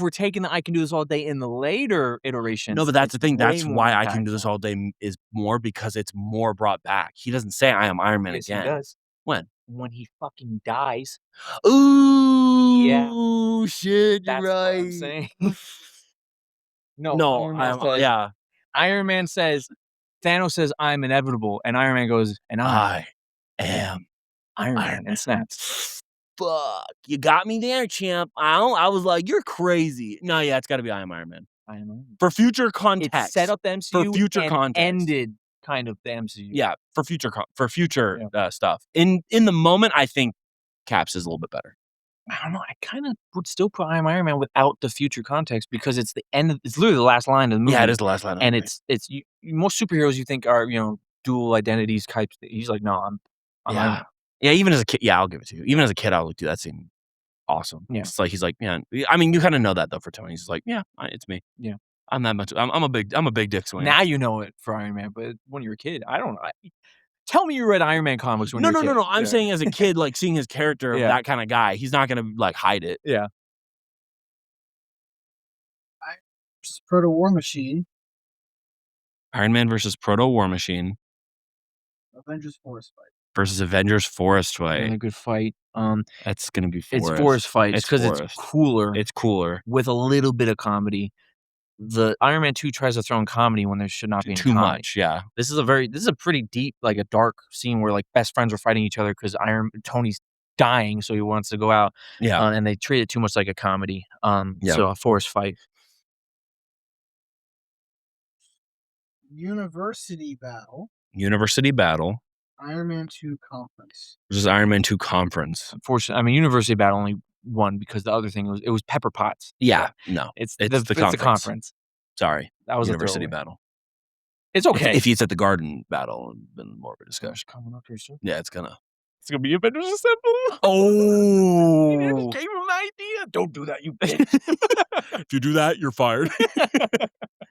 we're taking the I can do this all day in the later iterations. No, but that's the thing. way That's more why I can do this impactful. all day is more because it's more brought back. He doesn't say I am Iron Man Yes, he again. does. When? When he fucking dies. Ooh, shit, you're That's what I'm right. saying. No, Iron Man says, Thanos says, I'm inevitable. And Iron Man goes, and I am Iron Man. Iron Man. And snaps. Fuck, you got me there, champ. I was like, you're crazy. No, yeah, it's got to be I am Iron Man. I am Iron Man. For future context. It set up the MCU For future and context. ended kind of the MCU. Yeah, for future stuff. In the moment, I think Caps is a little bit better. I don't know. I kind of would still put I am Iron Man without the future context because it's the end. It's literally the last line of the movie. Yeah, it is the last line. And it's most superheroes you think are dual identities types. He's like, no, I'm Iron yeah. Man. Yeah, even as a kid, yeah, I'll give it to you. Even as a kid, I would do that scene. Awesome. Yeah. It's like he's like, yeah. I mean, you kind of know that though for Tony. He's like, yeah, it's me. Yeah. I'm that much. I'm a big dick swing. Now you know it for Iron Man, but when you were a kid, I don't know. Tell me you read Iron Man comics when you were a kid. No. I'm saying as a kid, like seeing his character of Yeah. that kind of guy, he's not gonna like hide it. Yeah. versus Proto War Machine. Iron Man versus Proto War Machine Avengers Forest Fight. versus Avengers Forest Really Fight. good fight. That's gonna be It's Forest. Forest Fight It's because it's Forest. cooler It's cooler. with a little bit of comedy. The Iron Man 2 tries to throw in comedy when there should not be any Too comedy. much, yeah. This is a pretty deep, like a dark scene where like best friends are fighting each other because Tony's dying, so he wants to go out. Yeah. And they treat it too much like a comedy. Yeah. So a Forest Fight. University Battle. University Battle Iron Man 2 Conference. versus Iron Man 2 Conference. Unfortunately, I mean University Battle only won because the other thing was Pepper Potts. Yeah, no. It's the the conference. Sorry. That was University a throwaway. Battle. It's okay. If it's at the Garden Battle, it'd been more of a discussion. Coming up here soon. Yeah, it's gonna be Avengers Assemble. Oh! Gave him an idea. Don't do that, you bitch. If you do that, you're fired.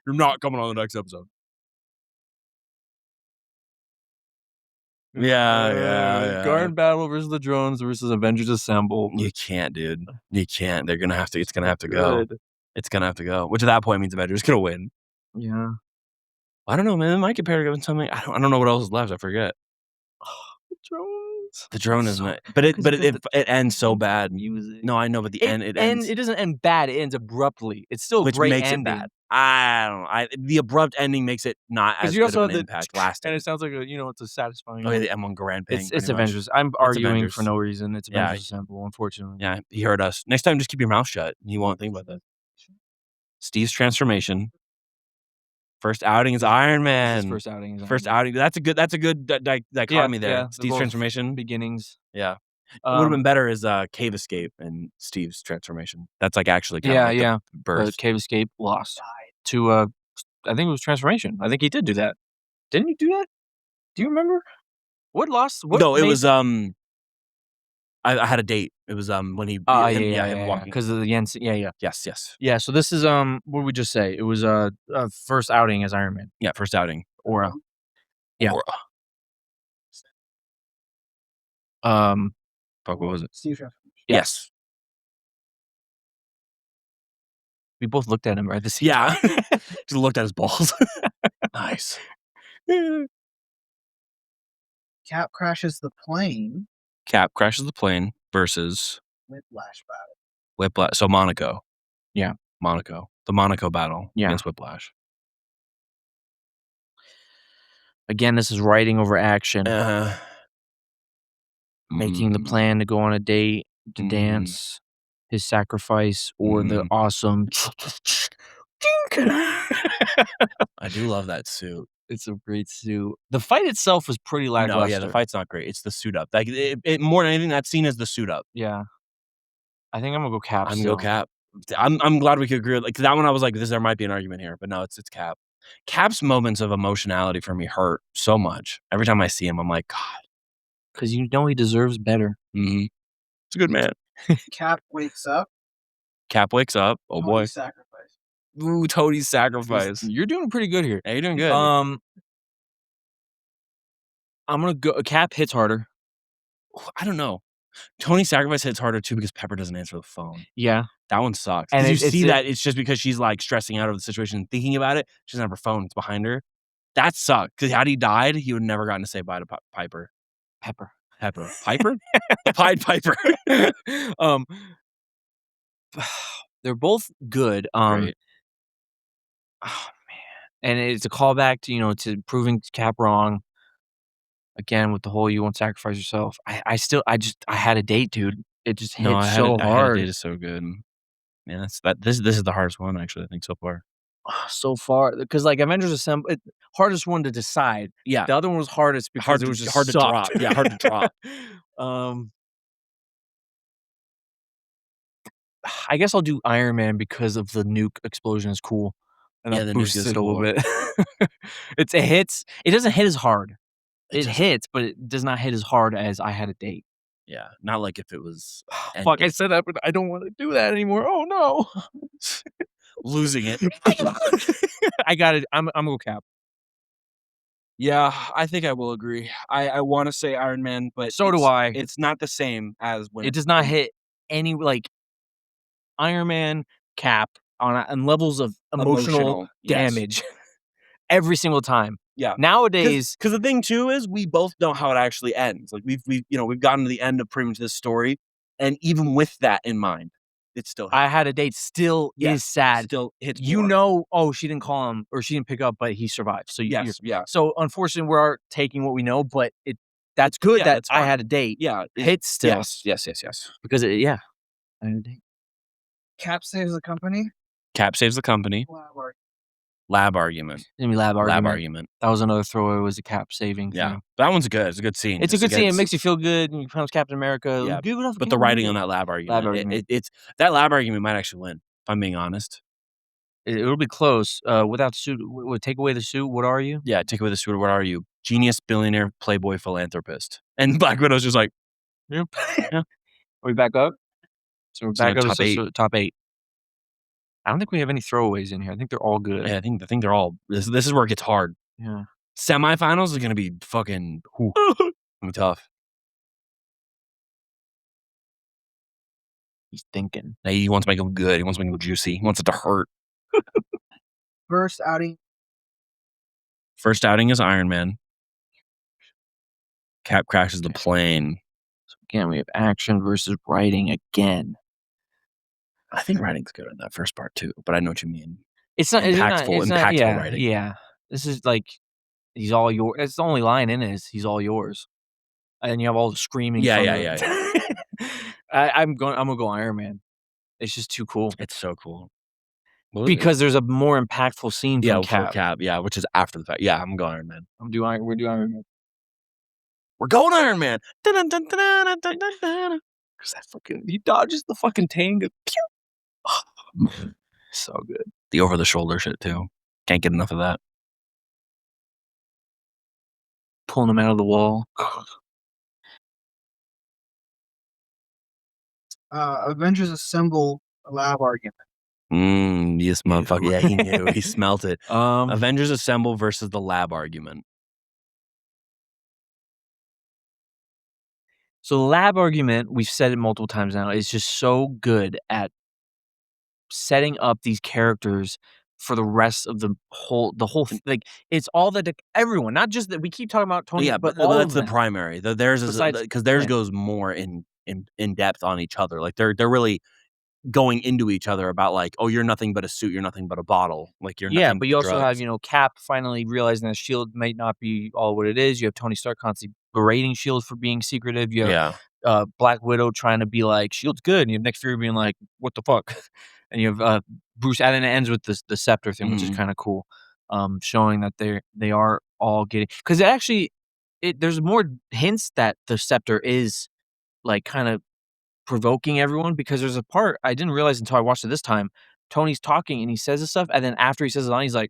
You're not coming on the next episode. Yeah. Garden Battle versus the drones versus Avengers Assemble. You can't, dude. You can't. They're gonna have to. It's gonna have to go. Good. It's gonna have to go. Which at that point means Avengers gonna win. Yeah. I don't know, man. It might get paired up with something. I don't know what else is left. I forget. The drones. The drone is So- not. But it because it ends so bad. Music. No, I know, but the end it ends. It doesn't end bad. It ends abruptly. It's still a Which great makes ending. it bad. I don't know. The abrupt ending makes it not as Because you good also of have an the impact lasting. and it sounds like it's a satisfying. Oh, yeah, the M1 Garand ping. it's pretty much. Avengers. I'm arguing Avengers. for no reason. It's Yeah. Avengers Assemble, unfortunately. Yeah, he heard us. Next time, just keep your mouth shut. You won't think about that. Steve's transformation. First outing is Iron Man. His first outing. Is First Iron Man. outing. That's a good dichotomy there. Yeah, Steve's both transformation. beginnings. Yeah. What would have been better is Cave Escape and Steve's transformation. That's like actually kind of like the birth. But Cave Escape lost to I think it was Transformation. I think he did do that. Didn't he do that? Do you remember? What lost? What No, it made- was I had a date. It was when he him walking. because of the Jens. Yeah. Yes. Yeah, so this is what did we just say? It was first outing as Iron Man. Yeah, first outing. Aura. Yeah. Aura. Fuck, what was it? Steve Transformation. Yes. We both looked at him right at the same Yeah. time. Just looked at his balls. Nice. Cap crashes the plane. Cap crashes the plane versus Whiplash battle. Whiplash. So Monaco. Yeah. Monaco. The Monaco battle Yeah. against Whiplash. Again, this is writing over action. Making the plan to go on a date, to dance, his sacrifice, or the awesome. I do love that suit. It's a great suit. The fight itself was pretty lackluster. No, yeah, the fight's not great. It's the suit up. Like it more than anything, that scene is the suit up. Yeah. I think I'm gonna go Cap. I'm gonna go Cap. I'm glad we could agree. Like that one, I was like, there might be an argument here, but no, it's Cap. Cap's moments of emotionality for me hurt so much. Every time I see him, I'm like, God. Because you know he deserves better. Mm-hmm. It's a good man. Cap wakes up. Cap wakes up. Oh boy. Tony's sacrifice. Ooh, Toadie's sacrifice. You're doing pretty good here. Yeah, you're doing good. I'm gonna go. Cap hits harder. I don't know. Tony's sacrifice hits harder too because Pepper doesn't answer the phone. Yeah. That one sucks. And And you see that it's just because she's like stressing out over the situation and thinking about it. She doesn't have her phone. It's behind her. That sucked. Because had he died, he would have never gotten to say bye to Piper. Pepper. Piper? Pied Piper. They're both good. Great. Oh man. And it's a callback to, to proving Cap wrong. Again, with the whole you won't sacrifice yourself. I had a date, dude. It just hit so hard. It is so good. Yeah, this is the hardest one actually, I think, so far. So far, because like Avengers Assemble, hardest one to decide. Yeah. The other one was hardest because it was just hard to drop. Yeah, hard to drop. I guess I'll do Iron Man because of the nuke explosion is cool. And Yeah, that the nuke boosts is it a little cool. bit. It hits. It doesn't hit as hard. It just- hits, but it does not hit as hard as I had a date. Yeah, not like if it was Fuck, I said that, but I don't want to do that anymore. Oh no. losing it. I got it. I'm gonna go Cap. Yeah, I think I will agree. I want to say Iron Man, but So do it's- I. It's not the same as when It does not hit any like Iron Man, Cap, on levels of emotional yes. damage every single time. Yeah. Nowadays, Because the thing too is we both know how it actually ends. Like we've gotten to the end of pretty much this story, and even with that in mind, it still hits. I Had a Date still Yes, is sad. Still hits. You more. know, oh, she didn't call him or she didn't pick up, but he survived. So Yes, yeah. So unfortunately, we are taking what we know, but that's good yeah, that that's I fine. Had a Date. Yeah, Hits still. Yes. Because I Had a Date. Cap saves the company. Cap saves the company. Lab argument. Give me Lab Argument. That was another throwaway. Was the Cap saving Yeah, thing. that one's good. It's a good scene. It's a good scene. It makes you feel good. And he becomes Captain America. Yeah, Give it up for but the Captain writing on America. that lab argument, argument. it's that lab argument might actually win. If I'm being honest. It'll be close. Without the suit, would take away the suit. What are you? Yeah, take away the suit. What are you? Genius, billionaire, playboy, philanthropist. And Black Widow's just like, Yep. Yeah. Are we back up? So we're So back up top to eight. top 8. I don't think we have any throwaways in here. I think they're all good. Yeah, I think they're all. This is where it gets hard. Yeah. Semifinals is gonna be fucking gonna be tough. He's thinking. He wants to make them good. He wants to make them juicy. He wants it to hurt. First outing. First outing is Iron Man. Cap crashes the plane. So again, we have action versus writing again. I think writing's good in that first part too, but I know what you mean. It's not impactful writing. Yeah. This is like he's all yours. It's the only line in it is he's all yours. And you have all the screaming. Yeah. I'm gonna go Iron Man. It's just too cool. It's so cool. Because there's a more impactful scene from for Cap. Cap. Yeah, which is after the fact. Yeah, I'm going Iron Man. We're doing Iron Man. We're going Iron Man. Because that he dodges the fucking tank. So good. The over the shoulder shit too. Can't get enough of that. Pulling him out of the wall. Avengers Assemble lab argument. Yes, motherfucker. Yeah, he knew. He smelt it. Um, Avengers Assemble versus the lab argument. So the lab argument, we've said it multiple times now, is just so good at setting up these characters for the rest of the whole like it's all that everyone, not just that we keep talking about Tony, Yeah, but but all that's of the them. primary. Theirs is Besides- because theirs yeah. goes more in depth on each other. Like they're really going into each other about like, oh, you're nothing but a suit, you're nothing but a bottle. Like you're nothing But you also drugs. have, Cap finally realizing that Shield might not be all what it is. You have Tony Stark constantly berating Shield for being secretive. You have Black Widow trying to be like, Shield's good. And you have Nick Fury being like, what the fuck? And you have Bruce, and then it ends with the scepter thing, which is kind of cool. Showing that they are all getting, because there's more hints that the scepter is like kind of provoking everyone, because there's a part I didn't realize until I watched it this time. Tony's talking and he says this stuff, and then after he says it on, he's like,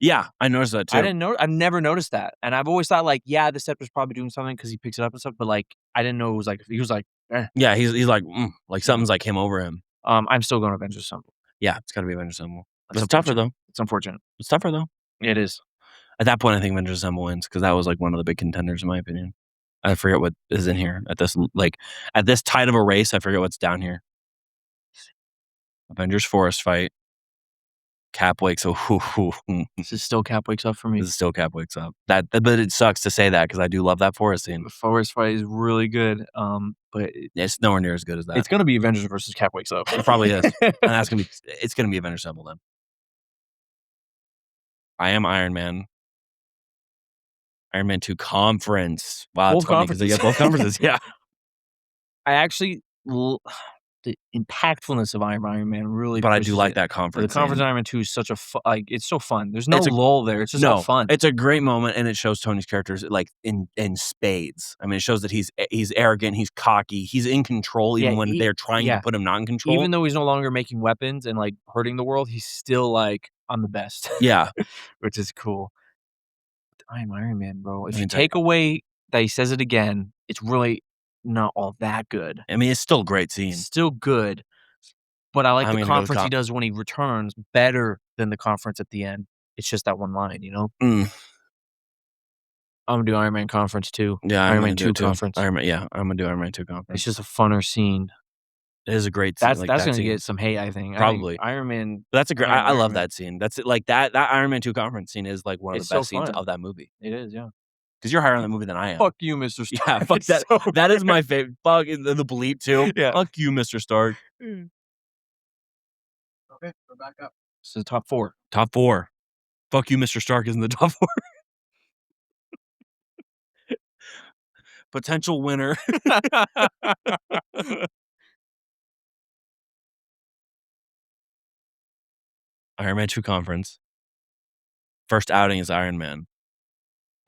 Yeah, I noticed that too. I didn't know. I've never noticed that, and I've always thought like, yeah, the scepter's probably doing something because he picks it up and stuff. But like, I didn't know it was like he was like, eh. Yeah, he's like something's like came over him. I'm still going to Avengers Assemble. Yeah, it's got to be Avengers Assemble. That's It's tougher though. It's unfortunate. It's tougher though. It is. At that point, I think Avengers Assemble wins because that was like one of the big contenders in my opinion. I forget what is in here at this tight of a race. I forget what's down here. Avengers Forest fight. Cap wakes up. This is still Cap wakes up for me. This is still Cap wakes up. But it sucks to say that because I do love that forest scene. The forest fight is really good. But It's nowhere near as good as that. it's gonna be Avengers versus Cap wakes up. It probably is, and it's gonna be Avengers Assemble then. I am Iron Man. Iron Man 2 conference. Wow, Both it's funny because they get both conferences. Yeah. I actually the impactfulness of Iron Man really. But I do pushes like it. that conference. The conference in Iron Man 2 is such a it's so fun. There's no It's a- lull there. It's just so fun. It's a great moment, and it shows Tony's characters like in spades. I mean, it shows that he's arrogant, he's cocky, he's in control even when they're trying to put him not in control. Even though he's no longer making weapons and like hurting the world, he's still like, I'm the best. Yeah. Which is cool. I'm Iron Man, bro. If I you mean, take away that he says it again, it's really not all that good. I mean, it's still a great scene. It's still good. But I like I'm the gonna go with conference he does when he returns better than the conference at the end. It's just that one line, Mm. I'm gonna do Iron Man conference too. Yeah, Iron I'm Man gonna do 2 it too. conference. I'm gonna do Iron Man 2 conference. It's just a funner scene. It is a great scene. That's Like, that's that gonna scene get is some hate, I think. probably. Iron Man. That's a great. Iron I love Man. that scene. That's like that Iron Man 2 conference scene is like one of It's the so best scenes fun. of that movie. It is, yeah. Because you're higher on the movie than I am. Fuck you, Mr. Stark. Yeah, fuck It's that. so That is good. my favorite. Fuck the bleep too. Yeah. Fuck you, Mr. Stark. Okay, we're back up. It's the top 4. Top 4. Fuck you, Mr. Stark is in the top 4. Potential winner. Iron Man 2 conference. First outing is Iron Man.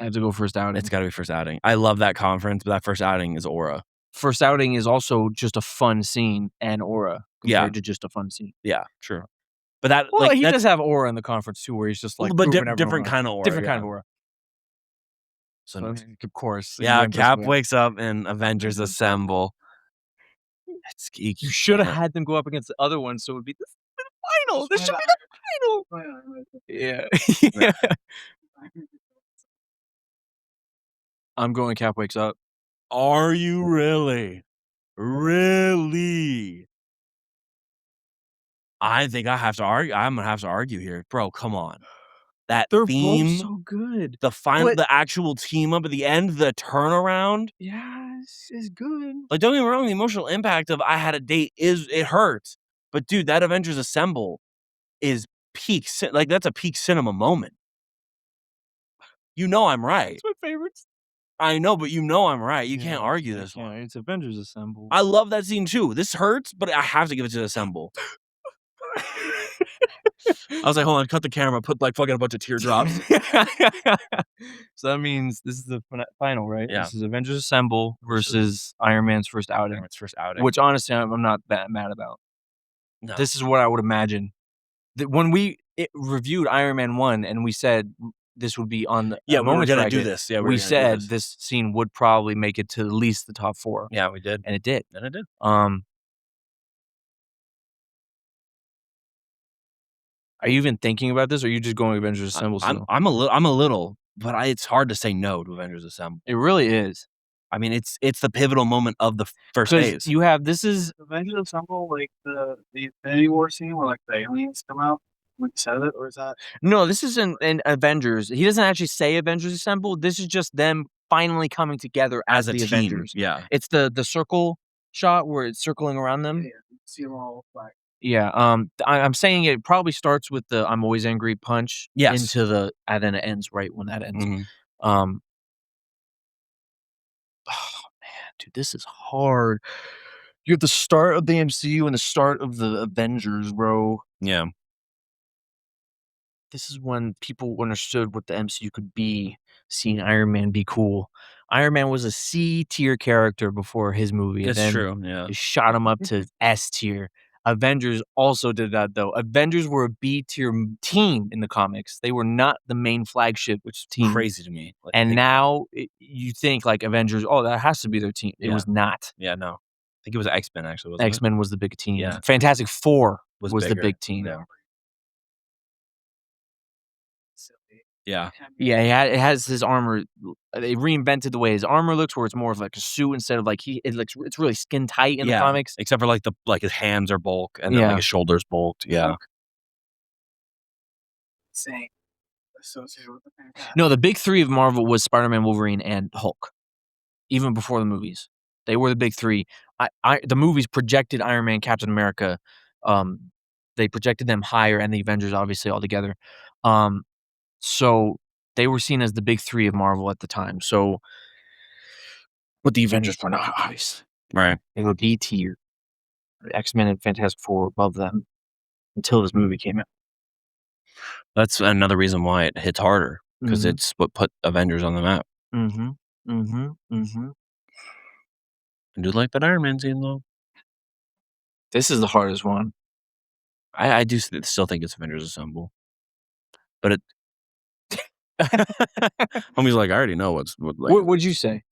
I have to go first outing. It's got to be first outing. I love that conference, but that first outing is aura. First outing is also just a fun scene and aura compared to just a fun scene. Yeah, true. But that Well, like he that's does have aura in the conference too, where he's just like but proving everyone different wrong. kind of aura. Different yeah. kind of aura. So So, of course. yeah, went this Cap way. wakes up and Avengers assemble. You should have had them go up against the other one, so it would be the final. This should be the final. Yeah. I'm going Cap wakes up. Are you really? Really? I think I have to argue. I'm gonna have to argue here, bro. Come on, that They're theme, both so good. the final, But- the actual team up at the end, the turnaround. Yeah, it's good. Like, don't get me wrong, the emotional impact of I had a date it hurts, but dude, that Avengers Assemble is peak. Like, that's a peak cinema moment. You know I'm right. It's my favorites. I know, but you know I'm right. You can't argue this one. It's Avengers Assemble. I love that scene too. This hurts, but I have to give it to Assemble. I was like, hold on, cut the camera, put like fucking a bunch of teardrops. So that means this is the final, right? Yeah. This is Avengers Assemble versus Iron Man's first outing. It's first outing. Which honestly, I'm not that mad about. No. This is what I would imagine. When we reviewed Iron Man 1 and we said this would be on the we were moments gonna do bracket, this. Yeah, we said this scene would probably make it to at least the top 4. Yeah, we did. And it did. And it did. Are you even thinking about this, or are you just going Avengers Assemble still? I'm a little, but it's hard to say no to Avengers Assemble. It really is. I mean, it's the pivotal moment of the first phase. You have this is Avengers Assemble, like the Infinity War scene where like the aliens come out when he said it, or is that? no, this is in Avengers. He doesn't actually say Avengers Assemble. This is just them finally coming together as a the team. Avengers. Yeah. It's the circle shot where it's circling around them. Yeah, see them all like. Yeah. I'm saying it probably starts with the "I'm always angry" punch. Yes. Into the and then it ends right when that ends. Mhm. Oh man, dude, this is hard. You have the start of the MCU and the start of the Avengers, bro. Yeah. This is when people understood what the MCU could be, seeing Iron Man be cool. Iron Man was a C tier character before his movie. And It's then true. Yeah. they shot him up to S tier. Avengers also did that though. Avengers were a B tier team in the comics. They were not the main flagship team. Crazy to me. Like, And now you think like Avengers, oh, that has to be their team. It Yeah. was not. Yeah, no. I think it was X-Men actually, wasn't X Men was the big team. Yeah. Fantastic Four was the bigger. big team. Yeah. Yeah. Yeah, it has his armor. They reinvented the way his armor looks, where it's more of like a suit instead of like it's really skin tight in the comics. Except for like his hands are bulk and then Yeah. like his shoulders bulked. Yeah. Saying associated with the Fantastic. No, the big 3 of Marvel was Spider-Man, Wolverine, and Hulk. Even before the movies, they were the big 3. The movies projected Iron Man, Captain America. They projected them higher, and the Avengers obviously all together. So they were seen as the big 3 of Marvel at the time. So, but the Avengers were not, obviously. Right. They were B tier. X-Men and Fantastic Four were above them until this movie came out. That's another reason why it hits harder, because Mhm. it's what put Avengers on the map. Mm-hmm. Mm-hmm. Mm-hmm. I do like that Iron Man scene though. This is the hardest one. I do still think it's Avengers Assemble. But it Homie's like, I already know what like What'd you say?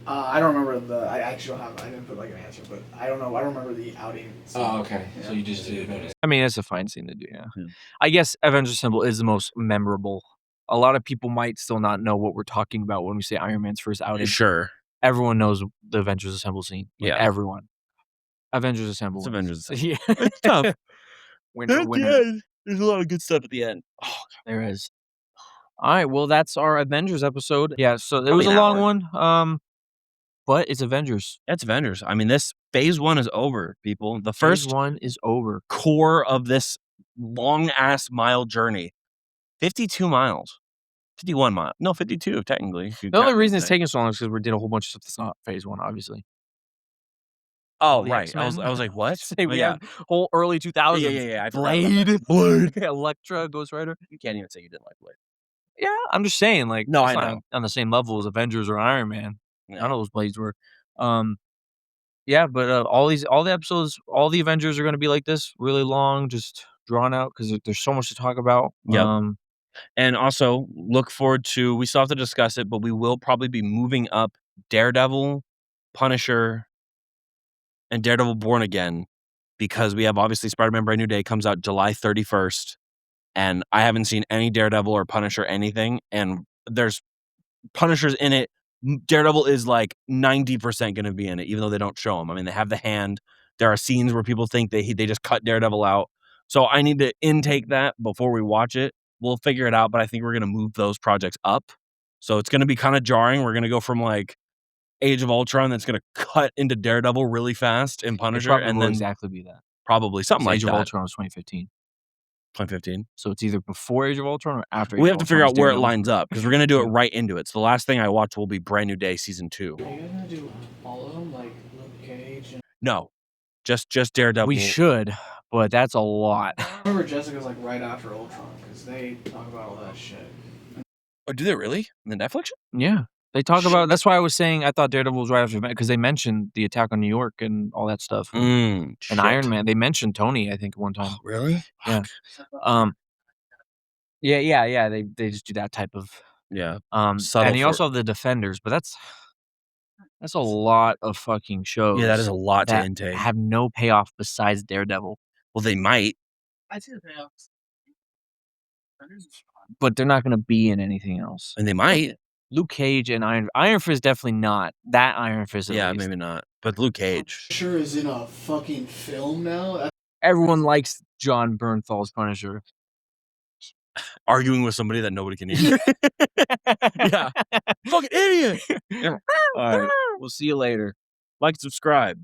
I don't remember I actually don't have. I didn't put like an answer, but I don't know. I don't remember the outing. Okay. Yeah. So you just did Avengers. I mean, it's a fine scene to do, yeah. Yeah. I guess Avengers Assemble is the most memorable. A lot of people might still not know what we're talking about when we say Iron Man's first outing. Sure. Everyone knows the Avengers Assemble scene. Like, Yeah. everyone. Avengers Assemble. It's Avengers Assemble. Yeah. It's tough. Winner, At the winner. end, there's a lot of good stuff at the end. Oh, There is. All right, well, that's our Avengers episode. Yeah, so it Probably was a an long hour. one, but it's Avengers. That's Avengers. I mean, this phase 1 is over, people. The Phase first 1 is over. core of this long-ass mile journey. 52 miles. 51 miles. No, 52, technically. if you The only count reason it's Doomsday. taking so long is because we did a whole bunch of stuff that's not phase 1, obviously. Oh, The right. I was X-Men. like, what? Say Oh, we yeah. have whole early 2000s. Yeah. I forgot about that. Blade. Elektra, Ghost Rider. You can't even say you didn't like Blade. Yeah, I'm just saying, like, No, it's I not know. on the same level as Avengers or Iron Man. Yeah. None of those blades were. Yeah, but all the episodes, all the Avengers are gonna be like this, really long, just drawn out because there's so much to talk about. Yep. And also, look forward to, we still have to discuss it, but we will probably be moving up Daredevil, Punisher, and Daredevil Born Again, because we have obviously Spider-Man Brand New Day comes out July 31st, and I haven't seen any Daredevil or Punisher anything, and there's Punisher's in it. Daredevil is like 90% going to be in it, even though they don't show him. I mean, they have the hand. There are scenes where people think they just cut Daredevil out. So I need to intake that before we watch it. We'll figure it out, but I think we're going to move those projects up. So it's going to be kind of jarring. We're going to go from like Age of Ultron that's going to cut into Daredevil really fast in It Punisher, probably and will then exactly be that. probably something 'Cause like Age of that. Ultron was 2015, 2015. so it's either before Age of Ultron or after. We Age have of to figure Ultron out is where it Daredevil. lines up because we're going to do it Yeah. right into it. So the last thing I watch will be Brand New Day Season 2. Are you guys gonna do all of them, like Luke Cage? And No, just Daredevil. We should, but that's a lot. I remember Jessica's like right after Ultron because they talk about all that shit. Oh, do they really? In the Netflix show? Yeah, they talk about. That's why I was saying I thought Daredevil was right after because they mentioned the attack on New York and all that stuff. And Iron Man, they mentioned Tony, I think, one time. Really? Yeah. Yeah. They just do that type of. Yeah. And Subtle you also have the Defenders, but that's a lot of fucking shows. Yeah, that is a lot to that intake. have no payoff besides Daredevil, Well, they might. I see the payoffs. but they're not gonna be in anything else. And they might. Luke Cage and Iron Fist definitely not. That Iron Fist, at Yeah, least. maybe not. But Luke Cage. Punisher is in a fucking film now. Everyone likes John Bernthal's Punisher. Arguing with somebody that nobody can hear. Yeah. Fucking idiot. All right, we'll see you later. Like, subscribe.